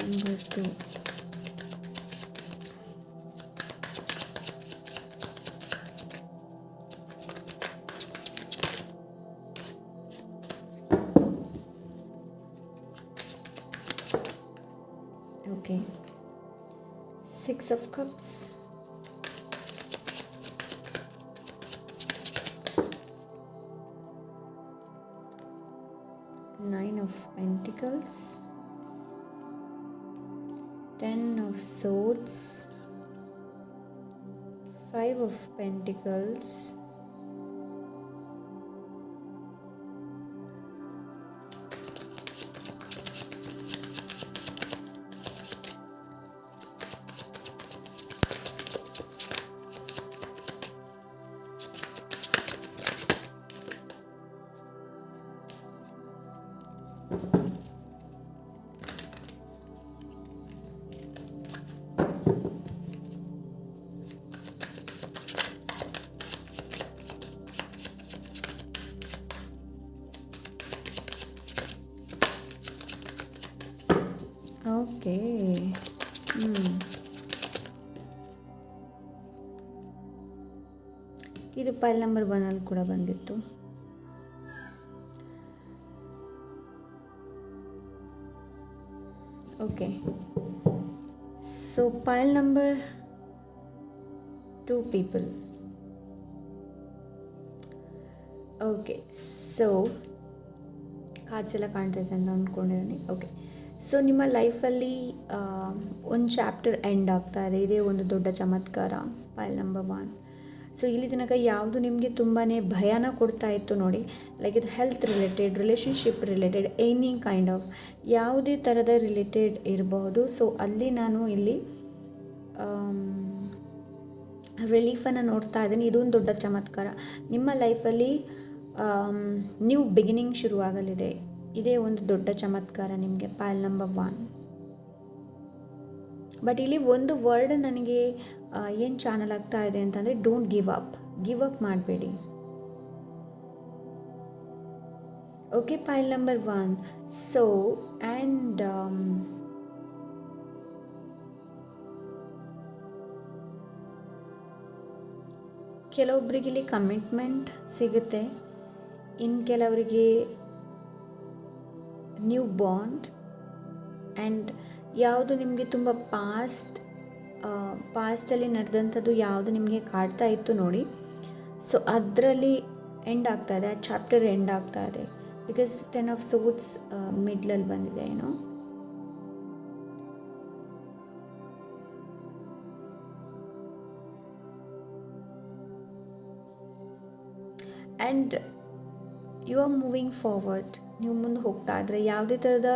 Number 2. Okay, 6 of Cups. Nine of Pentacles. 10 of Swords. 5 of Pentacles. Okay. ಇದು ಪೈಲ್ number 1 ಕೂಡ ಬಂದಿತ್ತು. Okay, so ಪೈಲ್ number 2 people. Okay, so cards ಎಲ್ಲ ಕಾಣ್ತೈತೆ ಅಂತ ಅಂದ್ಕೊಂಡಿದ್ದೀನಿ. ಓಕೆ, ಸೊ ನಿಮ್ಮ ಲೈಫಲ್ಲಿ ಒಂದು ಚಾಪ್ಟರ್ ಎಂಡ್ ಆಗ್ತಾ ಇದೆ. ಇದೇ ಒಂದು ದೊಡ್ಡ ಚಮತ್ಕಾರ, ಪೈಲ್ ನಂಬರ್ 1. ಸೊ ಇಲ್ಲಿ ತನಕ ಯಾವುದು ನಿಮಗೆ ತುಂಬಾ ಭಯನ ಕೊಡ್ತಾ ಇತ್ತು ನೋಡಿ, ಲೈಕ್ ಇದು health related, relationship related, any kind of ಯಾವುದೇ ಥರದ ರಿಲೇಟೆಡ್ ಇರಬಹುದು. ಸೊ ಅಲ್ಲಿ ನಾನು ಇಲ್ಲಿ ರಿಲೀಫನ್ನು ನೋಡ್ತಾ ಇದ್ದೀನಿ. ಇದೊಂದು ದೊಡ್ಡ ಚಮತ್ಕಾರ. ನಿಮ್ಮ ಲೈಫಲ್ಲಿ ನ್ಯೂ ಬಿಗಿನಿಂಗ್ ಶುರುವಾಗಲಿದೆ. ಇದೇ ಒಂದು ದೊಡ್ಡ ಚಮತ್ಕಾರ ನಿಮಗೆ, ಪೈಲ್ ನಂಬರ್ 1. ಬಟ್ ಇಲ್ಲಿ ಒಂದು ವರ್ಡ್ ನನಗೆ ಏನು ಚಾನಲ್ ಆಗ್ತಾ ಇದೆ ಅಂತಂದರೆ, ಡೋಂಟ್ ಗಿವ್ ಅಪ್ ಮಾಡಬೇಡಿ. Okay, pile number 1. So and ಕೆಲವೊಬ್ಬರಿಗೆ ಇಲ್ಲಿ ಕಮಿಟ್ಮೆಂಟ್ ಸಿಗುತ್ತೆ, ಇನ್ನು ಕೆಲವರಿಗೆ ನ್ಯೂ ಬಾಂಡ್, ಆ್ಯಂಡ್ ಯಾವುದು ನಿಮಗೆ ತುಂಬ ಪಾಸ್ಟಲ್ಲಿ ನಡೆದಂಥದ್ದು ಯಾವುದು ನಿಮಗೆ ಕಾಡ್ತಾ ಇತ್ತು ನೋಡಿ, ಸೊ ಅದರಲ್ಲಿ ಎಂಡ್ ಆಗ್ತಾ ಇದೆ, ಆ ಚಾಪ್ಟರ್ ಎಂಡ್ ಆಗ್ತಾ ಇದೆ. ಬಿಕಾಸ್ 10 ಆಫ್ ಸೋರ್ಡ್ಸ್ ಮಿಡ್ಲಲ್ಲಿ ಬಂದಿದೆ ಏನೋ. And you are moving forward. ನೀವು ಮುಂದೆ ಹೋಗ್ತಾ ಇದ್ರೆ ಯಾವುದೇ ಥರದ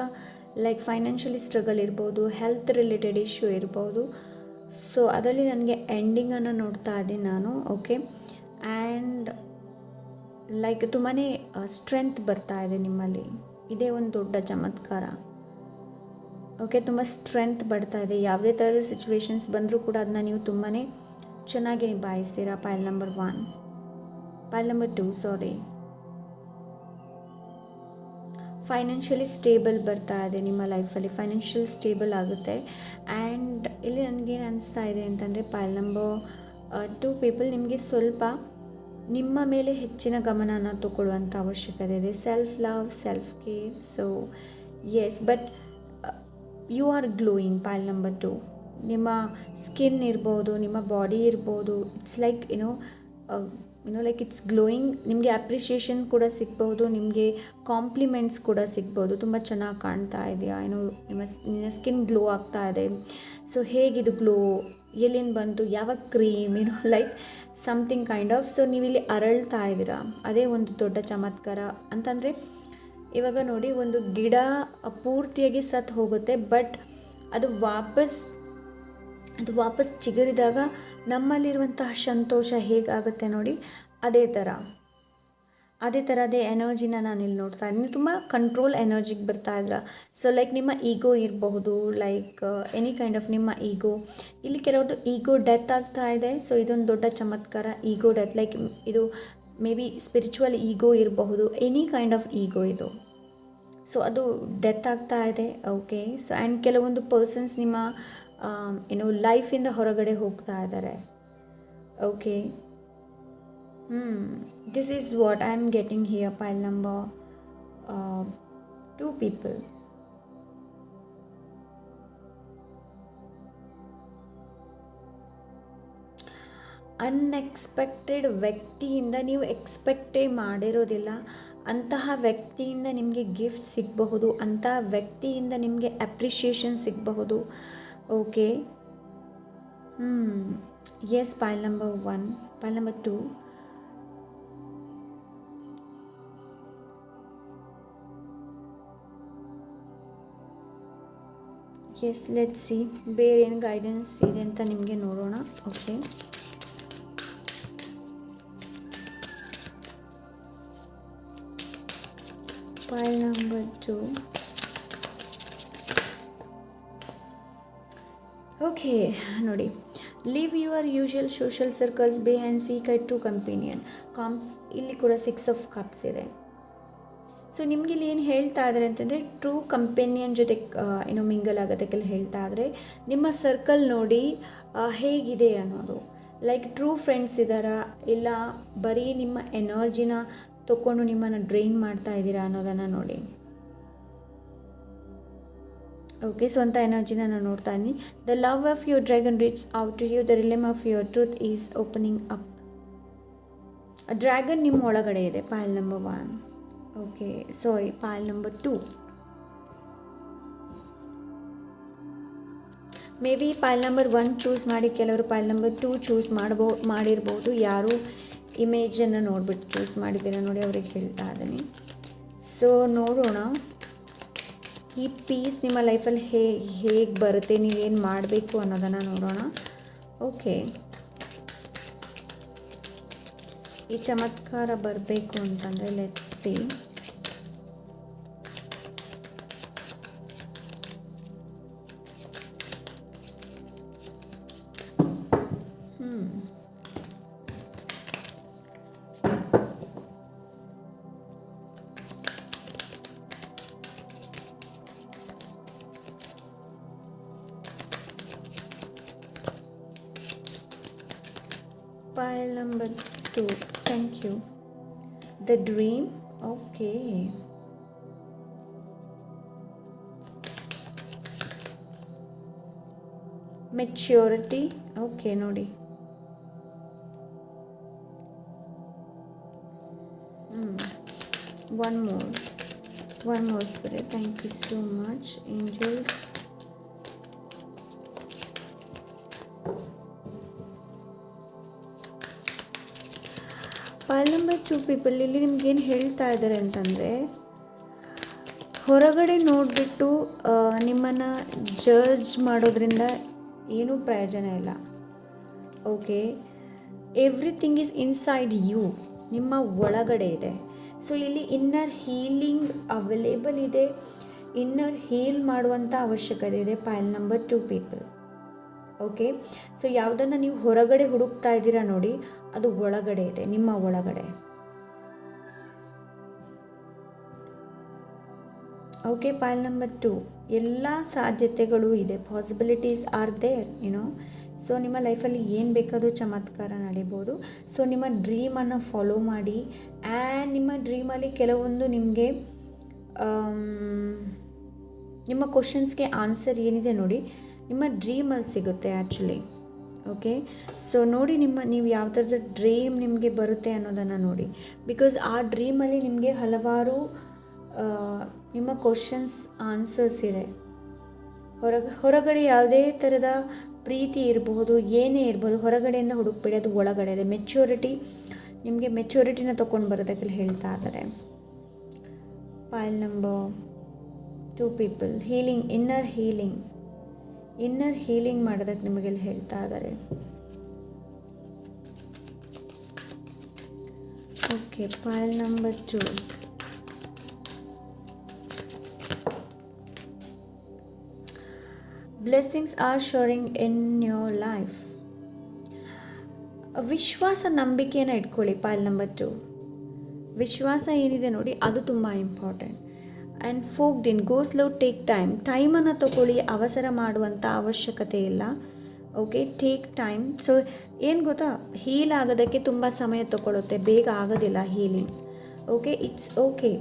ಲೈಕ್ ಫೈನಾನ್ಷಿಯಲಿ ಸ್ಟ್ರಗಲ್ ಇರ್ಬೋದು, ಹೆಲ್ತ್ ರಿಲೇಟೆಡ್ ಇಶ್ಯೂ ಇರ್ಬೋದು. ಸೊ ಅದರಲ್ಲಿ ನನಗೆ ಎಂಡಿಂಗನ್ನು ನೋಡ್ತಾ ಇದ್ದೀನಿ ನಾನು. ಓಕೆ, ಆ್ಯಂಡ್ ಲೈಕ್ ತುಂಬಾ ಸ್ಟ್ರೆಂತ್ ಬರ್ತಾ ಇದೆ ನಿಮ್ಮಲ್ಲಿ. ಇದೇ ಒಂದು ದೊಡ್ಡ ಚಮತ್ಕಾರ. ಓಕೆ, ತುಂಬ ಸ್ಟ್ರೆಂತ್ ಬರ್ತಾ ಇದೆ. ಯಾವುದೇ ಥರದ ಸಿಚುವೇಶನ್ಸ್ ಬಂದರೂ ಕೂಡ ಅದನ್ನ ನೀವು ತುಂಬಾ ಚೆನ್ನಾಗಿ ನಿಭಾಯಿಸ್ತೀರಾ. Pile number 1. Pile number 2, sorry. Financially stable ಬರ್ತಾ ಇದೆ ನಿಮ್ಮ ಲೈಫಲ್ಲಿ, ಫೈನಾನ್ಷಿಯಲ್ ಸ್ಟೇಬಲ್ ಆಗುತ್ತೆ. ಆ್ಯಂಡ್ ಇಲ್ಲಿ ನನಗೇನು ಅನಿಸ್ತಾ ಇದೆ ಅಂತಂದರೆ, ಪೈಲ್ ನಂಬರ್ 2 ಪೀಪಲ್ ನಿಮಗೆ ಸ್ವಲ್ಪ ನಿಮ್ಮ ಮೇಲೆ ಹೆಚ್ಚಿನ ಗಮನನ ತಗೊಳ್ಳುವಂಥ ಅವಶ್ಯಕತೆ ಇದೆ. Self love, self care. So yes, but you are glowing. Pile number 2 ನಿಮ್ಮ ಸ್ಕಿನ್ ಇರ್ಬೋದು, ನಿಮ್ಮ ಬಾಡಿ ಇರ್ಬೋದು, it's like like it's glowing. ನಿಮಗೆ ಅಪ್ರಿಷಿಯೇಷನ್ ಕೂಡ ಸಿಗ್ಬೋದು, ನಿಮಗೆ ಕಾಂಪ್ಲಿಮೆಂಟ್ಸ್ ಕೂಡ ಸಿಗ್ಬೋದು. ತುಂಬ ಚೆನ್ನಾಗಿ ಕಾಣ್ತಾ ಇದೆಯಾ ನಿನ್ನ ಸ್ಕಿನ್ ಗ್ಲೋ ಆಗ್ತಾ ಇದೆ. ಸೊ ಹೇಗಿದು ಗ್ಲೋ, ಎಲ್ಲಿಂದ ಬಂತು, ಯಾವ cream, like something kind of. So ನೀವಿಲ್ಲಿ ಅರಳ್ತಾ ಇದ್ದೀರಾ. ಅದೇ ಒಂದು ದೊಡ್ಡ ಚಮತ್ಕಾರ. ಅಂತಂದರೆ ಇವಾಗ ನೋಡಿ, ಒಂದು ಗಿಡ ಪೂರ್ತಿಯಾಗಿ ಸತ್ತು ಹೋಗುತ್ತೆ, ಬಟ್ ಅದು ವಾಪಸ್ ಚಿಗುರಿದಾಗ ನಮ್ಮಲ್ಲಿರುವಂತಹ ಸಂತೋಷ ಹೇಗಾಗುತ್ತೆ ನೋಡಿ, ಅದೇ ಥರದೇ ಎನರ್ಜಿನ ನಾನು ಇಲ್ಲಿ ನೋಡ್ತಾ ಇದ್ದೀನಿ. ತುಂಬ ಕಂಟ್ರೋಲ್ ಎನರ್ಜಿಗೆ ಬರ್ತಾ ಇದ್ರ. ಸೊ ಲೈಕ್ ನಿಮ್ಮ ಈಗೋ ಇರಬಹುದು, ಲೈಕ್ ಎನಿ ಕೈಂಡ್ ಆಫ್ ನಿಮ್ಮ ಈಗೋ. ಇಲ್ಲಿ ಕೆಲವ್ರದ್ದು ಈಗೋ ಡೆತ್ ಆಗ್ತಾ ಇದೆ. ಸೊ ಇದೊಂದು ದೊಡ್ಡ ಚಮತ್ಕಾರ. ಈಗೋ ಡೆತ್, ಲೈಕ್ ಇದು ಮೇ ಬಿ ಸ್ಪಿರಿಚುವಲ್ ಈಗೋ ಇರಬಹುದು, ಎನಿ ಕೈಂಡ್ ಆಫ್ ಈಗೋ ಇದು. ಸೊ ಅದು ಡೆತ್ ಆಗ್ತಾ ಇದೆ. ಓಕೆ, ಸೊ ಆ್ಯಂಡ್ ಕೆಲವೊಂದು ಪರ್ಸನ್ಸ್ ನಿಮ್ಮ ಲೈಫಿಂದ ಹೊರಗಡೆ ಹೋಗ್ತಾ ಇದ್ದಾರೆ. Okay, this is what I am getting here. ಪೈಲ್ number 2 people. Unexpected ವ್ಯಕ್ತಿಯಿಂದ, ನೀವು ಎಕ್ಸ್ಪೆಕ್ಟೇ ಮಾಡಿರೋದಿಲ್ಲ ಅಂತಹ ವ್ಯಕ್ತಿಯಿಂದ ನಿಮಗೆ ಗಿಫ್ಟ್ ಸಿಗಬಹುದು, ಅಂತಹ ವ್ಯಕ್ತಿಯಿಂದ ನಿಮಗೆ ಅಪ್ರಿಷಿಯೇಷನ್ ಸಿಗಬಹುದು. Okay, yes, pile number 1. Pile number 2. Yes, let's see ಬೇರೆ ಏನು ಗೈಡೆನ್ಸ್ ಇದೆ ಅಂತ ನಿಮಗೆ ನೋಡೋಣ. Okay, pile number 2. ಓಕೆ, ನೋಡಿ, leave your usual social circles bay and seek a true companion. ಇಲ್ಲಿ ಕೂಡ 6 ಆಫ್ ಕಪ್ಸ್ ಇದೆ. ಸೊ ನಿಮಗೆ ಇಲ್ಲಿ ಏನು ಹೇಳ್ತಾ ಇದ್ದಾರೆ ಅಂತಂದರೆ, ಟ್ರೂ ಕಂಪೇನಿಯನ್ ಜೊತೆ ಮಿಂಗಲ್ ಆಗೋದಕ್ಕೆಲ್ಲ ಹೇಳ್ತಾ ಇದ್ದಾರೆ. ನಿಮ್ಮ ಸರ್ಕಲ್ ನೋಡಿ ಹೇಗಿದೆ ಅನ್ನೋದು, ಲೈಕ್ ಟ್ರೂ ಫ್ರೆಂಡ್ಸ್ ಇದ್ದಾರಾ, ಇಲ್ಲ ಬರೀ ನಿಮ್ಮ ಎನರ್ಜಿನ ತಗೊಂಡು ನಿಮ್ಮನ್ನು ಡ್ರೈನ್ ಮಾಡ್ತಾ ಇದ್ದೀರಾ ಅನ್ನೋದನ್ನು ನೋಡಿ. ಓಕೆ, ಸ್ವಂತ ಎನರ್ಜಿನ ನಾನು ನೋಡ್ತಾ ಇದ್ದೀನಿ. The love of your dragon reach out to you, the realm of your truth is opening up. Dragon ನಿಮ್ಮ ಒಳಗಡೆ ಇದೆ, pile number 1. Okay, sorry, pile number 2. Maybe pile number 1 choose ಮಾಡಿ, ಕೆಲವರು ಪೈಲ್ ನಂಬರ್ 2 ಚೂಸ್ ಮಾಡಿರ್ಬೋದು. ಯಾರು ಇಮೇಜನ್ನು ನೋಡಿಬಿಟ್ಟು choose ಮಾಡಿದ್ದೀರಾ ನೋಡಿ, ಅವ್ರಿಗೆ ಹೇಳ್ತಾ ಇದ್ದೀನಿ. ಸೊ ನೋಡೋಣ, ಈ ಪೀಸ್ ನಿಮ್ಮ ಲೈಫಲ್ಲಿ ಹೇಗೆ ಬರುತ್ತೆ, ನೀವೇನು ಮಾಡಬೇಕು ಅನ್ನೋದನ್ನು ನೋಡೋಣ. ಓಕೆ, ಈ ಚಮತ್ಕಾರ ಬರಬೇಕು ಅಂತಂದರೆ let's see. Pile number 2, thank you. The dream, okay. Maturity, okay, ನೋಡಿ. One more spirit, thank you so much, angels. ಪೈಲ್ number 2 people ಇಲ್ಲಿ ನಿಮ್ಗೇನು ಹೇಳ್ತಾ ಇದ್ದಾರೆ ಅಂತಂದರೆ, ಹೊರಗಡೆ ನೋಡಿಬಿಟ್ಟು ನಿಮ್ಮನ್ನು ಜಡ್ಜ್ ಮಾಡೋದ್ರಿಂದ ಏನೂ ಪ್ರಯೋಜನ ಇಲ್ಲ. Okay, everything is inside you, ನಿಮ್ಮ ಒಳಗಡೆ ಇದೆ. ಸೊ ಇಲ್ಲಿ ಇನ್ನರ್ ಹೀಲಿಂಗ್ ಅವೈಲೇಬಲ್ ಇದೆ, ಇನ್ನರ್ ಹೀಲ್ ಮಾಡುವಂಥ ಅವಶ್ಯಕತೆ ಇದೆ pile number 2 people. Okay, so ಯಾವುದನ್ನು ನೀವು ಹೊರಗಡೆ ಹುಡುಕ್ತಾ ಇದ್ದೀರಾ ನೋಡಿ, ಅದು ಒಳಗಡೆ ಇದೆ, ನಿಮ್ಮ ಒಳಗಡೆ. ಓಕೆ, ಪೈಲ್ ನಂಬರ್ 2, ಎಲ್ಲ ಸಾಧ್ಯತೆಗಳು ಇದೆ, possibilities are there, you know. So ನಿಮ್ಮ ಲೈಫಲ್ಲಿ ಏನು ಬೇಕಾದರೂ ಚಮತ್ಕಾರ ನಡೀಬೋದು. ಸೊ ನಿಮ್ಮ ಡ್ರೀಮನ್ನು ಫಾಲೋ ಮಾಡಿ, ಆ್ಯಂಡ್ ನಿಮ್ಮ ಡ್ರೀಮಲ್ಲಿ ಕೆಲವೊಂದು ನಿಮಗೆ ನಿಮ್ಮ ಕ್ವಶನ್ಸ್ಗೆ ಆನ್ಸರ್ ಏನಿದೆ ನೋಡಿ, ನಿಮ್ಮ ಡ್ರೀಮಲ್ಲಿ ಸಿಗುತ್ತೆ ಆ್ಯಕ್ಚುಲಿ. ಓಕೆ, ಸೊ ನೋಡಿ, ನೀವು ಯಾವ ಥರದ ಡ್ರೀಮ್ ನಿಮಗೆ ಬರುತ್ತೆ ಅನ್ನೋದನ್ನು ನೋಡಿ. ಬಿಕಾಸ್ ಆ ಡ್ರೀಮಲ್ಲಿ ನಿಮಗೆ ಹಲವಾರು ನಿಮ್ಮ ಕ್ವಶನ್ಸ್ ಆನ್ಸರ್ಸ್ ಇದೆ. ಹೊರಗಡೆ ಯಾವುದೇ ಥರದ ಪ್ರೀತಿ ಇರಬಹುದು, ಏನೇ ಇರ್ಬೋದು, ಹೊರಗಡೆಯಿಂದ ಹುಡುಕ್ಬೇಡಿ, ಅದು ಒಳಗಡೆ ಇದೆ. ನಿಮಗೆ ಮೆಚೂರಿಟಿನ ತೊಗೊಂಡು ಬರೋದಕ್ಕೆ ಹೇಳ್ತಾ ಇದ್ದಾರೆ. Pile number 2 people, healing, inner healing ಮಾಡೋದಕ್ಕೆ ನಿಮಗೆ ಹೇಳ್ತಾ ಇದ್ದಾರೆ. Okay, pile number 2, blessings are showering in your life. ವಿಶ್ವಾಸ, ನಂಬಿಕೆಯನ್ನು ಇಟ್ಕೊಳ್ಳಿ. ಪೈಲ್ ನಂಬರ್ 2, ವಿಶ್ವಾಸ ಏನಿದೆ ನೋಡಿ, ಅದು ತುಂಬ important. And focused in, go slow, take ಟೈಮನ್ನು ತಗೊಳ್ಳಿ, ಅವಸರ ಮಾಡುವಂಥ ಅವಶ್ಯಕತೆ ಇಲ್ಲ. Okay, take time. ಸೊ ಏನು ಗೊತ್ತಾ, ಹೀಲ್ ಆಗೋದಕ್ಕೆ ತುಂಬ ಸಮಯ ತಗೊಳ್ಳುತ್ತೆ, ಬೇಗ ಆಗೋದಿಲ್ಲ ಹೀಲಿಂಗ್. Okay, it's okay.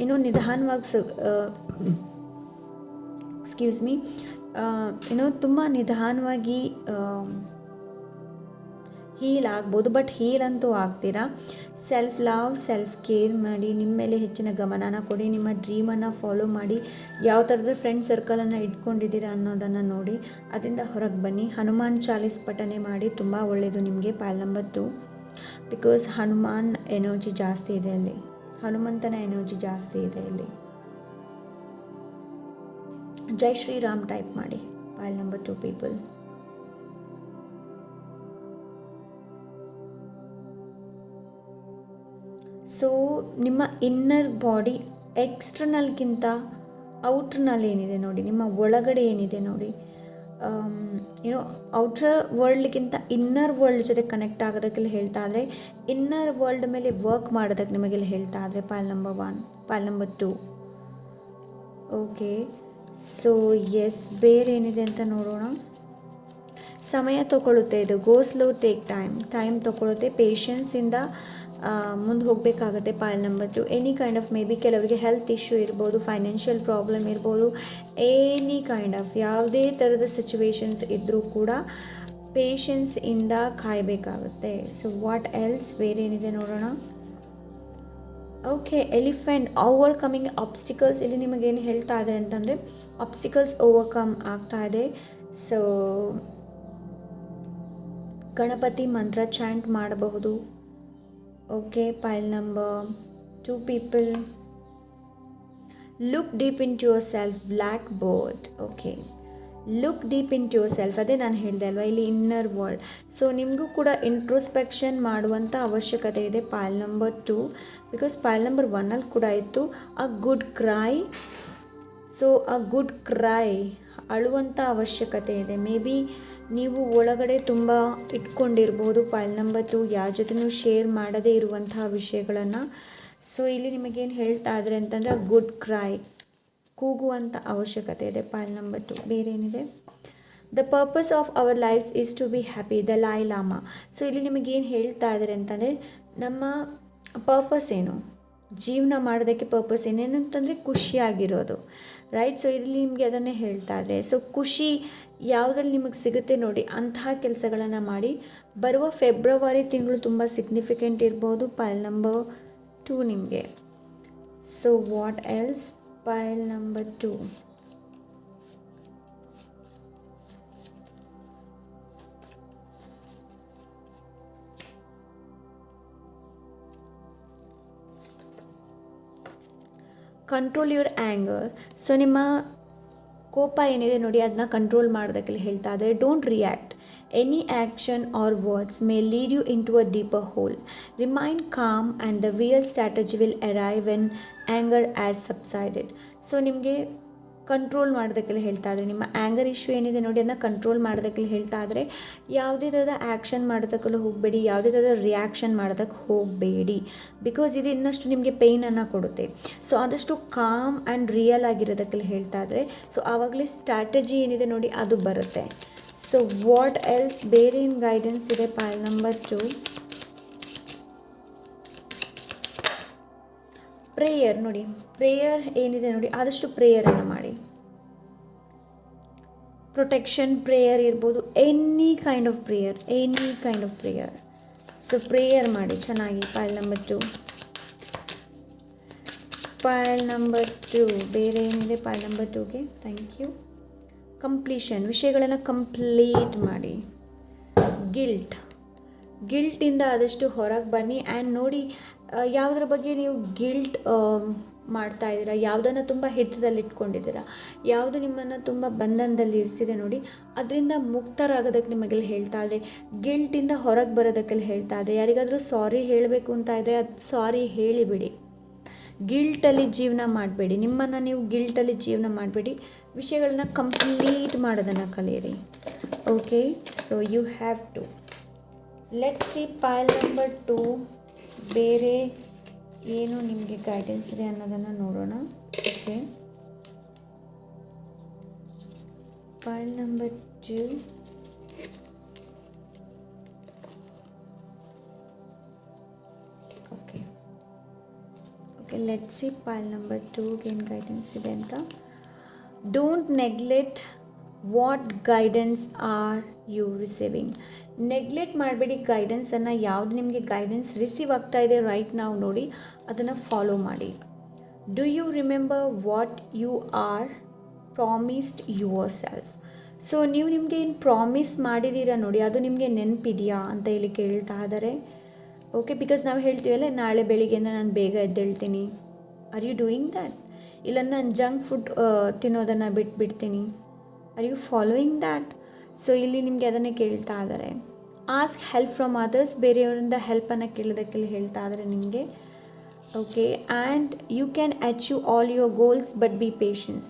ಇನ್ನೂ ನಿಧಾನವಾಗಿ ಎಕ್ಸ್ಕ್ಯೂಸ್ ಮೀ, ತುಂಬ ನಿಧಾನವಾಗಿ ಹೀಲ್ ಆಗ್ಬೋದು, ಬಟ್ ಹೀಲ್ ಅಂತೂ ಆಗ್ತೀರಾ. ಸೆಲ್ಫ್ ಲವ್, ಸೆಲ್ಫ್ ಕೇರ್ ಮಾಡಿ, ನಿಮ್ಮ ಮೇಲೆ ಹೆಚ್ಚಿನ ಗಮನನ ಕೊಡಿ, ನಿಮ್ಮ ಡ್ರೀಮನ್ನು ಫಾಲೋ ಮಾಡಿ, ಯಾವ ಥರದ ಫ್ರೆಂಡ್ ಸರ್ಕಲನ್ನು ಇಟ್ಕೊಂಡಿದ್ದೀರಾ ಅನ್ನೋದನ್ನು ನೋಡಿ, ಅದರಿಂದ ಹೊರಗೆ ಬನ್ನಿ. ಹನುಮಾನ್ ಚಾಲೀಸ್ ಪಠನೆ ಮಾಡಿ, ತುಂಬ ಒಳ್ಳೆಯದು ನಿಮಗೆ. ಪೈಲ್ ನಂಬರ್ 2, ಬಿಕಾಸ್ ಹನುಮಾನ್ ಎನರ್ಜಿ ಜಾಸ್ತಿ ಇದೆ ಅಲ್ಲಿ, ಹನುಮಂತನ ಎನರ್ಜಿ ಜಾಸ್ತಿ ಇದೆ ಇಲ್ಲಿ. ಜೈ ಶ್ರೀರಾಮ್ ಟೈಪ್ ಮಾಡಿ, ಪೈಲ್ ನಂಬರ್ 2 ಪೀಪಲ್. ಸೊ ನಿಮ್ಮ ಇನ್ನರ್ ಬಾಡಿ ಎಕ್ಸ್ಟರ್ನಲ್ಗಿಂತ ಔಟ್ರ್ನಲ್ಲಿ ಏನಿದೆ ನೋಡಿ, ನಿಮ್ಮ ಒಳಗಡೆ ಏನಿದೆ ನೋಡಿ, ಔಟರ್ ವರ್ಲ್ಡ್ಗಿಂತ ಇನ್ನರ್ ವರ್ಲ್ಡ್ ಜೊತೆ ಕನೆಕ್ಟ್ ಆಗೋದಕ್ಕೆಲ್ಲ ಹೇಳ್ತಾ ಇದ್ದಾರೆ. ಇನ್ನರ್ ವರ್ಲ್ಡ್ ಮೇಲೆ ವರ್ಕ್ ಮಾಡೋದಕ್ಕೆ ನಿಮಗೆಲ್ಲ ಹೇಳ್ತಾ ಇದ್ದಾರೆ. Pile number 1, pile number 2. Okay, so yes, ಬೇರೆ ಏನಿದೆ ಅಂತ ನೋಡೋಣ. ಸಮಯ ತಗೊಳ್ಳುತ್ತೆ, ಇದು ಗೋ ಸ್ಲೋ ಟೇಕ್ ಟೈಮ್ ತಗೊಳ್ಳುತ್ತೆ, ಪೇಷನ್ಸಿಂದ ಮುಂದೆ ಹೋಗಬೇಕಾಗತ್ತೆ. Pile number 2 any kind of maybe ಕೆಲವರಿಗೆ ಹೆಲ್ತ್ ಇಶ್ಯೂ ಇರ್ಬೋದು, ಫೈನಾನ್ಷಿಯಲ್ ಪ್ರಾಬ್ಲಮ್ ಇರ್ಬೋದು, ಎನಿ ಕೈಂಡ್ ಆಫ್ ಯಾವುದೇ ಥರದ ಸಿಚುವೇಶನ್ಸ್ ಇದ್ದರೂ ಕೂಡ ಪೇಷನ್ಸಿಂದ ಕಾಯಬೇಕಾಗುತ್ತೆ. ಸೊ ವಾಟ್ ಎಲ್ಸ್ ಬೇರೆ ಏನಿದೆ ನೋಡೋಣ. Okay, elephant overcoming obstacles. ಇಲ್ಲಿ ನಿಮಗೇನು ಹೇಳ್ತಾ ಇದೆ ಅಂತಂದರೆ ಆಬ್ಸ್ಟಿಕಲ್ಸ್ ಓವರ್ಕಮ್ ಆಗ್ತಾ ಇದೆ. ಸೊ ಗಣಪತಿ ಮಂತ್ರ ಚಾಂಟ್ ಮಾಡಬಹುದು. Okay, pile number 2 people look deep into yourself, blackboard. Okay, look deep into yourself, ಅದೇ ನಾನು ಹೇಳಿದೆ ಅಲ್ವಾ ಇಲ್ಲಿ ಇನ್ನರ್ ವರ್ಲ್ಡ್. ಸೊ ನಿಮಗೂ ಕೂಡ ಇಂಟ್ರೋಸ್ಪೆಕ್ಷನ್ ಮಾಡುವಂಥ ಅವಶ್ಯಕತೆ ಇದೆ pile number 2, because pile number 1 ಕೂಡ ಇತ್ತು a good cry. So a good cry, ಅಳುವಂಥ ಅವಶ್ಯಕತೆ ಇದೆ. ಮೇ ಬಿ ನೀವು ಒಳಗಡೆ ತುಂಬ ಇಟ್ಕೊಂಡಿರ್ಬೋದು ಪೈಲ್ ನಂಬರ್ 2, ಯಾರ ಜೊತೆನೂ ಶೇರ್ ಮಾಡದೇ ಇರುವಂತಹ ವಿಷಯಗಳನ್ನು. ಸೊ ಇಲ್ಲಿ ನಿಮಗೇನು ಹೇಳ್ತಾ ಇದ್ದಾರೆ ಅಂತಂದರೆ ಗುಡ್ ಕ್ರೈ, ಕೂಗುವಂಥ ಅವಶ್ಯಕತೆ ಇದೆ ಪೈಲ್ ನಂಬರ್ 2. ಬೇರೆ ಏನಿದೆ, the purpose of our lives is to be happy, Dalai Lama. So ಇಲ್ಲಿ ನಿಮಗೇನು ಹೇಳ್ತಾ ಇದ್ದಾರೆ ಅಂತಂದರೆ ನಮ್ಮ ಪರ್ಪಸ್ ಏನು, ಜೀವನ ಮಾಡೋದಕ್ಕೆ ಪರ್ಪಸ್ ಏನೇನಂತಂದರೆ ಖುಷಿಯಾಗಿರೋದು, ರೈಟ್. ಸೊ ಇಲ್ಲಿ ನಿಮಗೆ ಅದನ್ನೇ ಹೇಳ್ತಾ ಇದ್ದಾರೆ. ಸೊ ಖುಷಿ ಯಾವುದ್ರಲ್ಲಿ ನಿಮಗೆ ಸಿಗುತ್ತೆ ನೋಡಿ ಅಂತಹ ಕೆಲಸಗಳನ್ನು ಮಾಡಿ. ಬರುವ ಫೆಬ್ರವರಿ ತಿಂಗಳು ತುಂಬ ಸಿಗ್ನಿಫಿಕೆಂಟ್ ಇರ್ಬೋದು ಪೈಲ್ ನಂಬರ್ 2 ನಿಮಗೆ. So what else, pile number 2. Control your anger. So ನಿಮ್ಮ ಕೋಪ ಏನಿದೆ ನೋಡಿ ಅದನ್ನ ಕಂಟ್ರೋಲ್ ಮಾಡೋದಕ್ಕೆ ಹೇಳ್ತಾ ಇದ್ದಾರೆ. Don't react any action or words may lead you in to a deeper hole. Remain calm and the real strategy will arrive when anger has subsided. So ನಿಮಗೆ control ಮಾಡೋದಕ್ಕೆಲ್ಲ ಹೇಳ್ತಾ ಇದ್ದಾರೆ. ನಿಮ್ಮ ಆ್ಯಂಗರ್ ಇಶ್ಯೂ ಏನಿದೆ ನೋಡಿ ಅದನ್ನು ಕಂಟ್ರೋಲ್ ಮಾಡೋದಕ್ಕೆಲ್ಲ ಹೇಳ್ತಾ ಇದ್ದಾರೆ. ಯಾವುದೇ ಥರದ ಆ್ಯಕ್ಷನ್ ಮಾಡೋದಕ್ಕೆಲ್ಲ ಹೋಗಬೇಡಿ, ಯಾವುದೇ ಥರದ ರಿಯಾಕ್ಷನ್ ಮಾಡೋದಕ್ಕೆ ಹೋಗಬೇಡಿ, ಬಿಕಾಸ್ ಇದು ಇನ್ನಷ್ಟು ನಿಮಗೆ ಪೇಯ್ನನ್ನು ಕೊಡುತ್ತೆ. ಸೊ ಆದಷ್ಟು ಕಾಮ್ ಆ್ಯಂಡ್ ರಿಯಲ್ ಆಗಿರೋದಕ್ಕೆಲ್ಲ ಹೇಳ್ತಾ ಇದ್ದಾರೆ. ಸೊ ಆವಾಗಲೇ ಸ್ಟ್ರಾಟಜಿ ಏನಿದೆ ನೋಡಿ ಅದು ಬರುತ್ತೆ. ಸೊ ವಾಟ್ ಎಲ್ಸ್, ಬೇರೆ ಏನು ಗೈಡೆನ್ಸ್ ಇದೆ ಪೈಲ್ ನಂಬರ್ 2. ಪ್ರೇಯರ್ ನೋಡಿ, ಪ್ರೇಯರ್ ಏನಿದೆ ನೋಡಿ ಆದಷ್ಟು ಪ್ರೇಯರನ್ನು ಮಾಡಿ. ಪ್ರೊಟೆಕ್ಷನ್ ಪ್ರೇಯರ್ ಇರ್ಬೋದು, any kind of prayer. So prayer ಮಾಡಿ ಚೆನ್ನಾಗಿ ಪೈಲ್ ನಂಬರ್ 2. ಪೈಲ್ ನಂಬರ್ 2 ಬೇರೆ ಏನಿದೆ ಪೈಲ್ ನಂಬರ್ 2ಗೆ. Thank you. ಕಂಪ್ಲೀಷನ್, ವಿಷಯಗಳನ್ನು ಕಂಪ್ಲೀಟ್ ಮಾಡಿ. ಗಿಲ್ಟಿಂದ ಆದಷ್ಟು ಹೊರಗೆ ಬನ್ನಿ ಆ್ಯಂಡ್ ನೋಡಿ ಯಾವುದ್ರ ಬಗ್ಗೆ ನೀವು ಗಿಲ್ಟ್ ಮಾಡ್ತಾ ಇದ್ದೀರಾ, ಯಾವುದನ್ನು ತುಂಬ ಹಿಡಿತದಲ್ಲಿ ಇಟ್ಕೊಂಡಿದ್ದೀರಾ, ಯಾವುದು ನಿಮ್ಮನ್ನು ತುಂಬ ಬಂಧನದಲ್ಲಿ ಇರಿಸಿದೆ ನೋಡಿ ಅದರಿಂದ ಮುಕ್ತರಾಗೋದಕ್ಕೆ ನಿಮಗೆಲ್ಲ ಹೇಳ್ತಾ ಇದೆ. ಗಿಲ್ಟಿಂದ ಹೊರಗೆ ಬರೋದಕ್ಕೆಲ್ಲ ಹೇಳ್ತಾ ಇದೆ. ಯಾರಿಗಾದರೂ ಸಾರಿ ಹೇಳಬೇಕು ಅಂತ ಇದ್ದರೆ ಅದು ಸಾರಿ ಹೇಳಿಬಿಡಿ. ಗಿಲ್ಟಲ್ಲಿ ಜೀವನ ಮಾಡಬೇಡಿ, ನಿಮ್ಮನ್ನು ನೀವು ಗಿಲ್ಟಲ್ಲಿ ಜೀವನ ಮಾಡಬೇಡಿ. ವಿಷಯಗಳನ್ನ ಕಂಪ್ಲೀಟ್ ಮಾಡೋದನ್ನು ಕಲಿಯಿರಿ. Okay, so you have to. Let's see pile number 2 ಬೇರೆ ಏನು ನಿಮಗೆ ಗೈಡೆನ್ಸ್ ಇದೆ ಅನ್ನೋದನ್ನು ನೋಡೋಣ. Okay, pile number 2. Okay, let's see pile number 2ಗೆ ಏನು ಗೈಡೆನ್ಸ್ ಇದೆ ಅಂತ. Don't neglect what guidance are you receiving. Neglect ಮಾಡಬೇಡಿ ಗೈಡೆನ್ಸನ್ನು. ಯಾವುದು ನಿಮಗೆ ಗೈಡೆನ್ಸ್ ರಿಸೀವ್ ಆಗ್ತಾ ಇದೆ ರೈಟ್ ನಾವು ನೋಡಿ ಅದನ್ನು ಫಾಲೋ ಮಾಡಿ. Do you remember what you are promised yourself. So ನೀವು ನಿಮಗೆ ಏನು ಪ್ರಾಮಿಸ್ ಮಾಡಿದ್ದೀರಾ ನೋಡಿ ಅದು ನಿಮಗೆ ನೆನಪಿದೆಯಾ ಅಂತ ಇಲ್ಲಿ ಕೇಳ್ತಾ ಇದ್ದಾರೆ. ಓಕೆ, ಬಿಕಾಸ್ ನಾವು ಹೇಳ್ತೀವಲ್ಲ ನಾಳೆ ಬೆಳಿಗ್ಗೆಯಿಂದ ನಾನು ಬೇಗ ಎದ್ದೇಳ್ತೀನಿ. Are you doing that? ಇಲ್ಲ ನಾನು ಜಂಕ್ ಫುಡ್ ತಿನ್ನೋದನ್ನು ಬಿಟ್ಬಿಡ್ತೀನಿ. Are you following that? So ಇಲ್ಲಿ ನಿಮಗೆ ಅದನ್ನೇ ಕೇಳ್ತಾ ಇದ್ದಾರೆ. ಆಸ್ಕ್ ಹೆಲ್ಪ್ ಫ್ರಮ್ ಅದರ್ಸ್, ಬೇರೆಯವರಿಂದ ಹೆಲ್ಪನ್ನು ಕೇಳೋದಕ್ಕೆಲ್ಲ ಹೇಳ್ತಾ ಇದ್ದಾರೆ ನಿಮಗೆ. Okay, and you can achieve all your goals but be patience.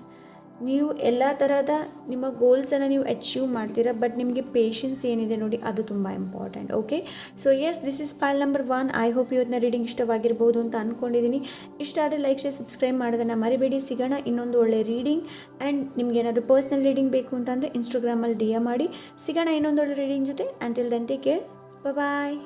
ನೀವು ಎಲ್ಲ ಥರದ ನಿಮ್ಮ ಗೋಲ್ಸನ್ನು ನೀವು ಅಚೀವ್ ಮಾಡ್ತೀರಾ, ಬಟ್ ನಿಮಗೆ ಪೇಷನ್ಸ್ ಏನಿದೆ ನೋಡಿ ಅದು ತುಂಬ important. Okay, so yes, this is file number 1. I hope ಇವತ್ತಿನ ರೀಡಿಂಗ್ ಇಷ್ಟವಾಗಿರ್ಬೋದು ಅಂತ ಅಂದ್ಕೊಂಡಿದ್ದೀನಿ. ಇಷ್ಟ ಆದರೆ ಲೈಕ್ ಶೇರ್ ಸಬ್ಸ್ಕ್ರೈಬ್ ಮಾಡೋದನ್ನು ಮರಿಬೇಡಿ. ಸಿಗೋಣ ಇನ್ನೊಂದು ಒಳ್ಳೆ ರೀಡಿಂಗ್. ಆ್ಯಂಡ್ ನಿಮ್ಗೆ ಏನಾದರೂ ಪರ್ಸ್ನಲ್ ರೀಡಿಂಗ್ ಬೇಕು ಅಂತಂದರೆ ಇನ್ಸ್ಟಾಗ್ರಾಮಲ್ಲಿ DM ಮಾಡಿ. ಸಿಗೋಣ ಇನ್ನೊಂದು ಒಳ್ಳೆ ರೀಡಿಂಗ್ ಜೊತೆ. ಅಂಟಿಲ್ ದೆನ್ ಟೇಕ್ ಕೇರ್, ಬಾಯ್.